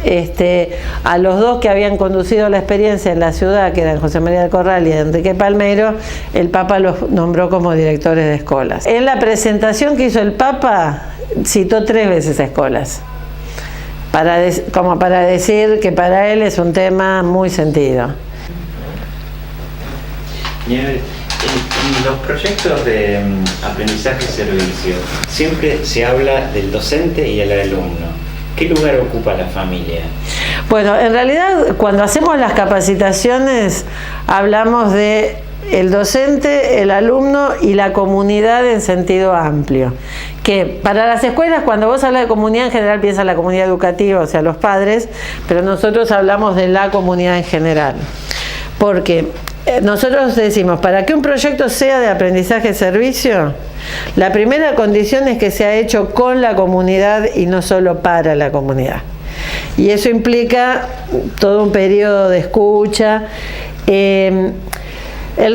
a los dos que habían conducido la experiencia en la ciudad, que eran José María del Corral y Enrique Palmeiro, el Papa los nombró como directores de escuelas. En la presentación que hizo el Papa, citó 3 veces a escuelas, como para decir que para él es un tema muy sentido. En los proyectos de aprendizaje-servicio siempre se habla del docente y el alumno. ¿Qué lugar ocupa la familia? Bueno, en realidad cuando hacemos las capacitaciones hablamos de el docente, el alumno y la comunidad en sentido amplio. Que para las escuelas, cuando vos hablas de comunidad en general piensa la comunidad educativa, o sea, los padres, pero nosotros hablamos de la comunidad en general. Porque nosotros decimos, para que un proyecto sea de aprendizaje-servicio, la primera condición es que sea hecho con la comunidad y no solo para la comunidad. Y eso implica todo un periodo de escucha. El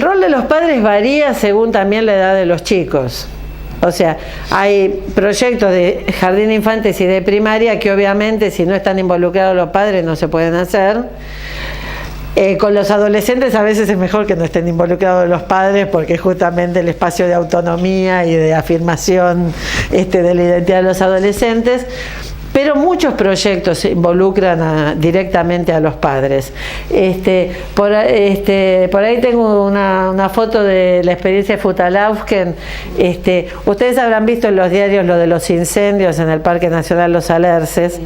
rol de los padres varía según también la edad de los chicos. O sea, hay proyectos de jardín de infantes y de primaria que obviamente si no están involucrados los padres no se pueden hacer. Con los adolescentes a veces es mejor que no estén involucrados los padres porque es justamente el espacio de autonomía y de afirmación de la identidad de los adolescentes. Pero muchos proyectos involucran directamente a los padres. Por ahí tengo una foto de la experiencia de Futalaufken. Ustedes habrán visto en los diarios lo de los incendios en el Parque Nacional Los Alerces.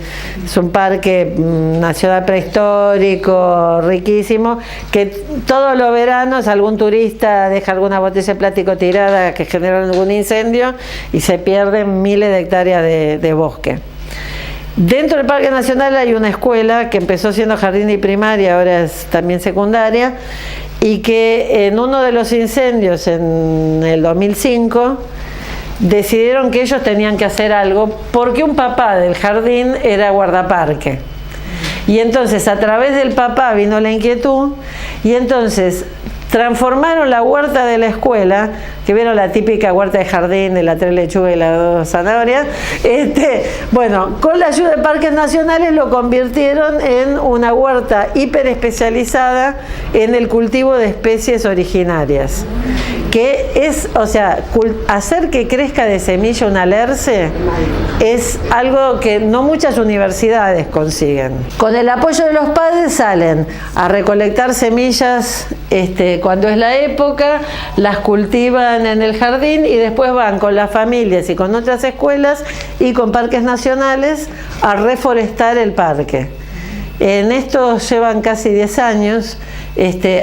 Es un parque nacional prehistórico, riquísimo, que todos los veranos algún turista deja alguna botella de plástico tirada que genera algún incendio y se pierden miles de hectáreas de bosque. Dentro del Parque Nacional hay una escuela que empezó siendo jardín y primaria, ahora es también secundaria, y que en uno de los incendios en el 2005 decidieron que ellos tenían que hacer algo porque un papá del jardín era guardaparque. Y entonces a través del papá vino la inquietud y entonces transformaron la huerta de la escuela, que vieron la típica huerta de jardín de la 3 lechugas y las 2 zanahorias, bueno, con la ayuda de Parques Nacionales lo convirtieron en una huerta hiper especializada en el cultivo de especies originarias, que es, o sea, hacer que crezca de semilla un alerce es algo que no muchas universidades consiguen. Con el apoyo de los padres salen a recolectar semillas cuando es la época, las cultivan en el jardín y después van con las familias y con otras escuelas y con Parques Nacionales a reforestar el parque. En esto llevan casi 10 años,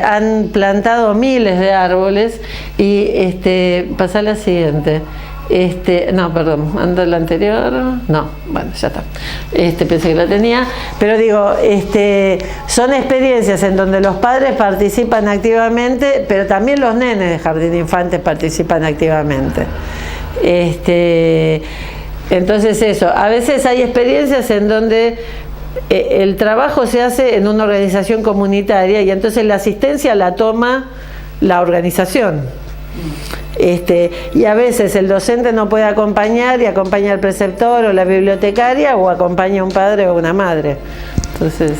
han plantado miles de árboles y pasá la siguiente. No, perdón, ando la anterior, no, bueno, ya está, pensé que la tenía, pero digo, son experiencias en donde los padres participan activamente, pero también los nenes de jardín de infantes participan activamente. Entonces eso, a veces hay experiencias en donde el trabajo se hace en una organización comunitaria y entonces la asistencia la toma la organización. Y a veces el docente no puede acompañar y acompaña al preceptor o la bibliotecaria o acompaña a un padre o una madre. Entonces...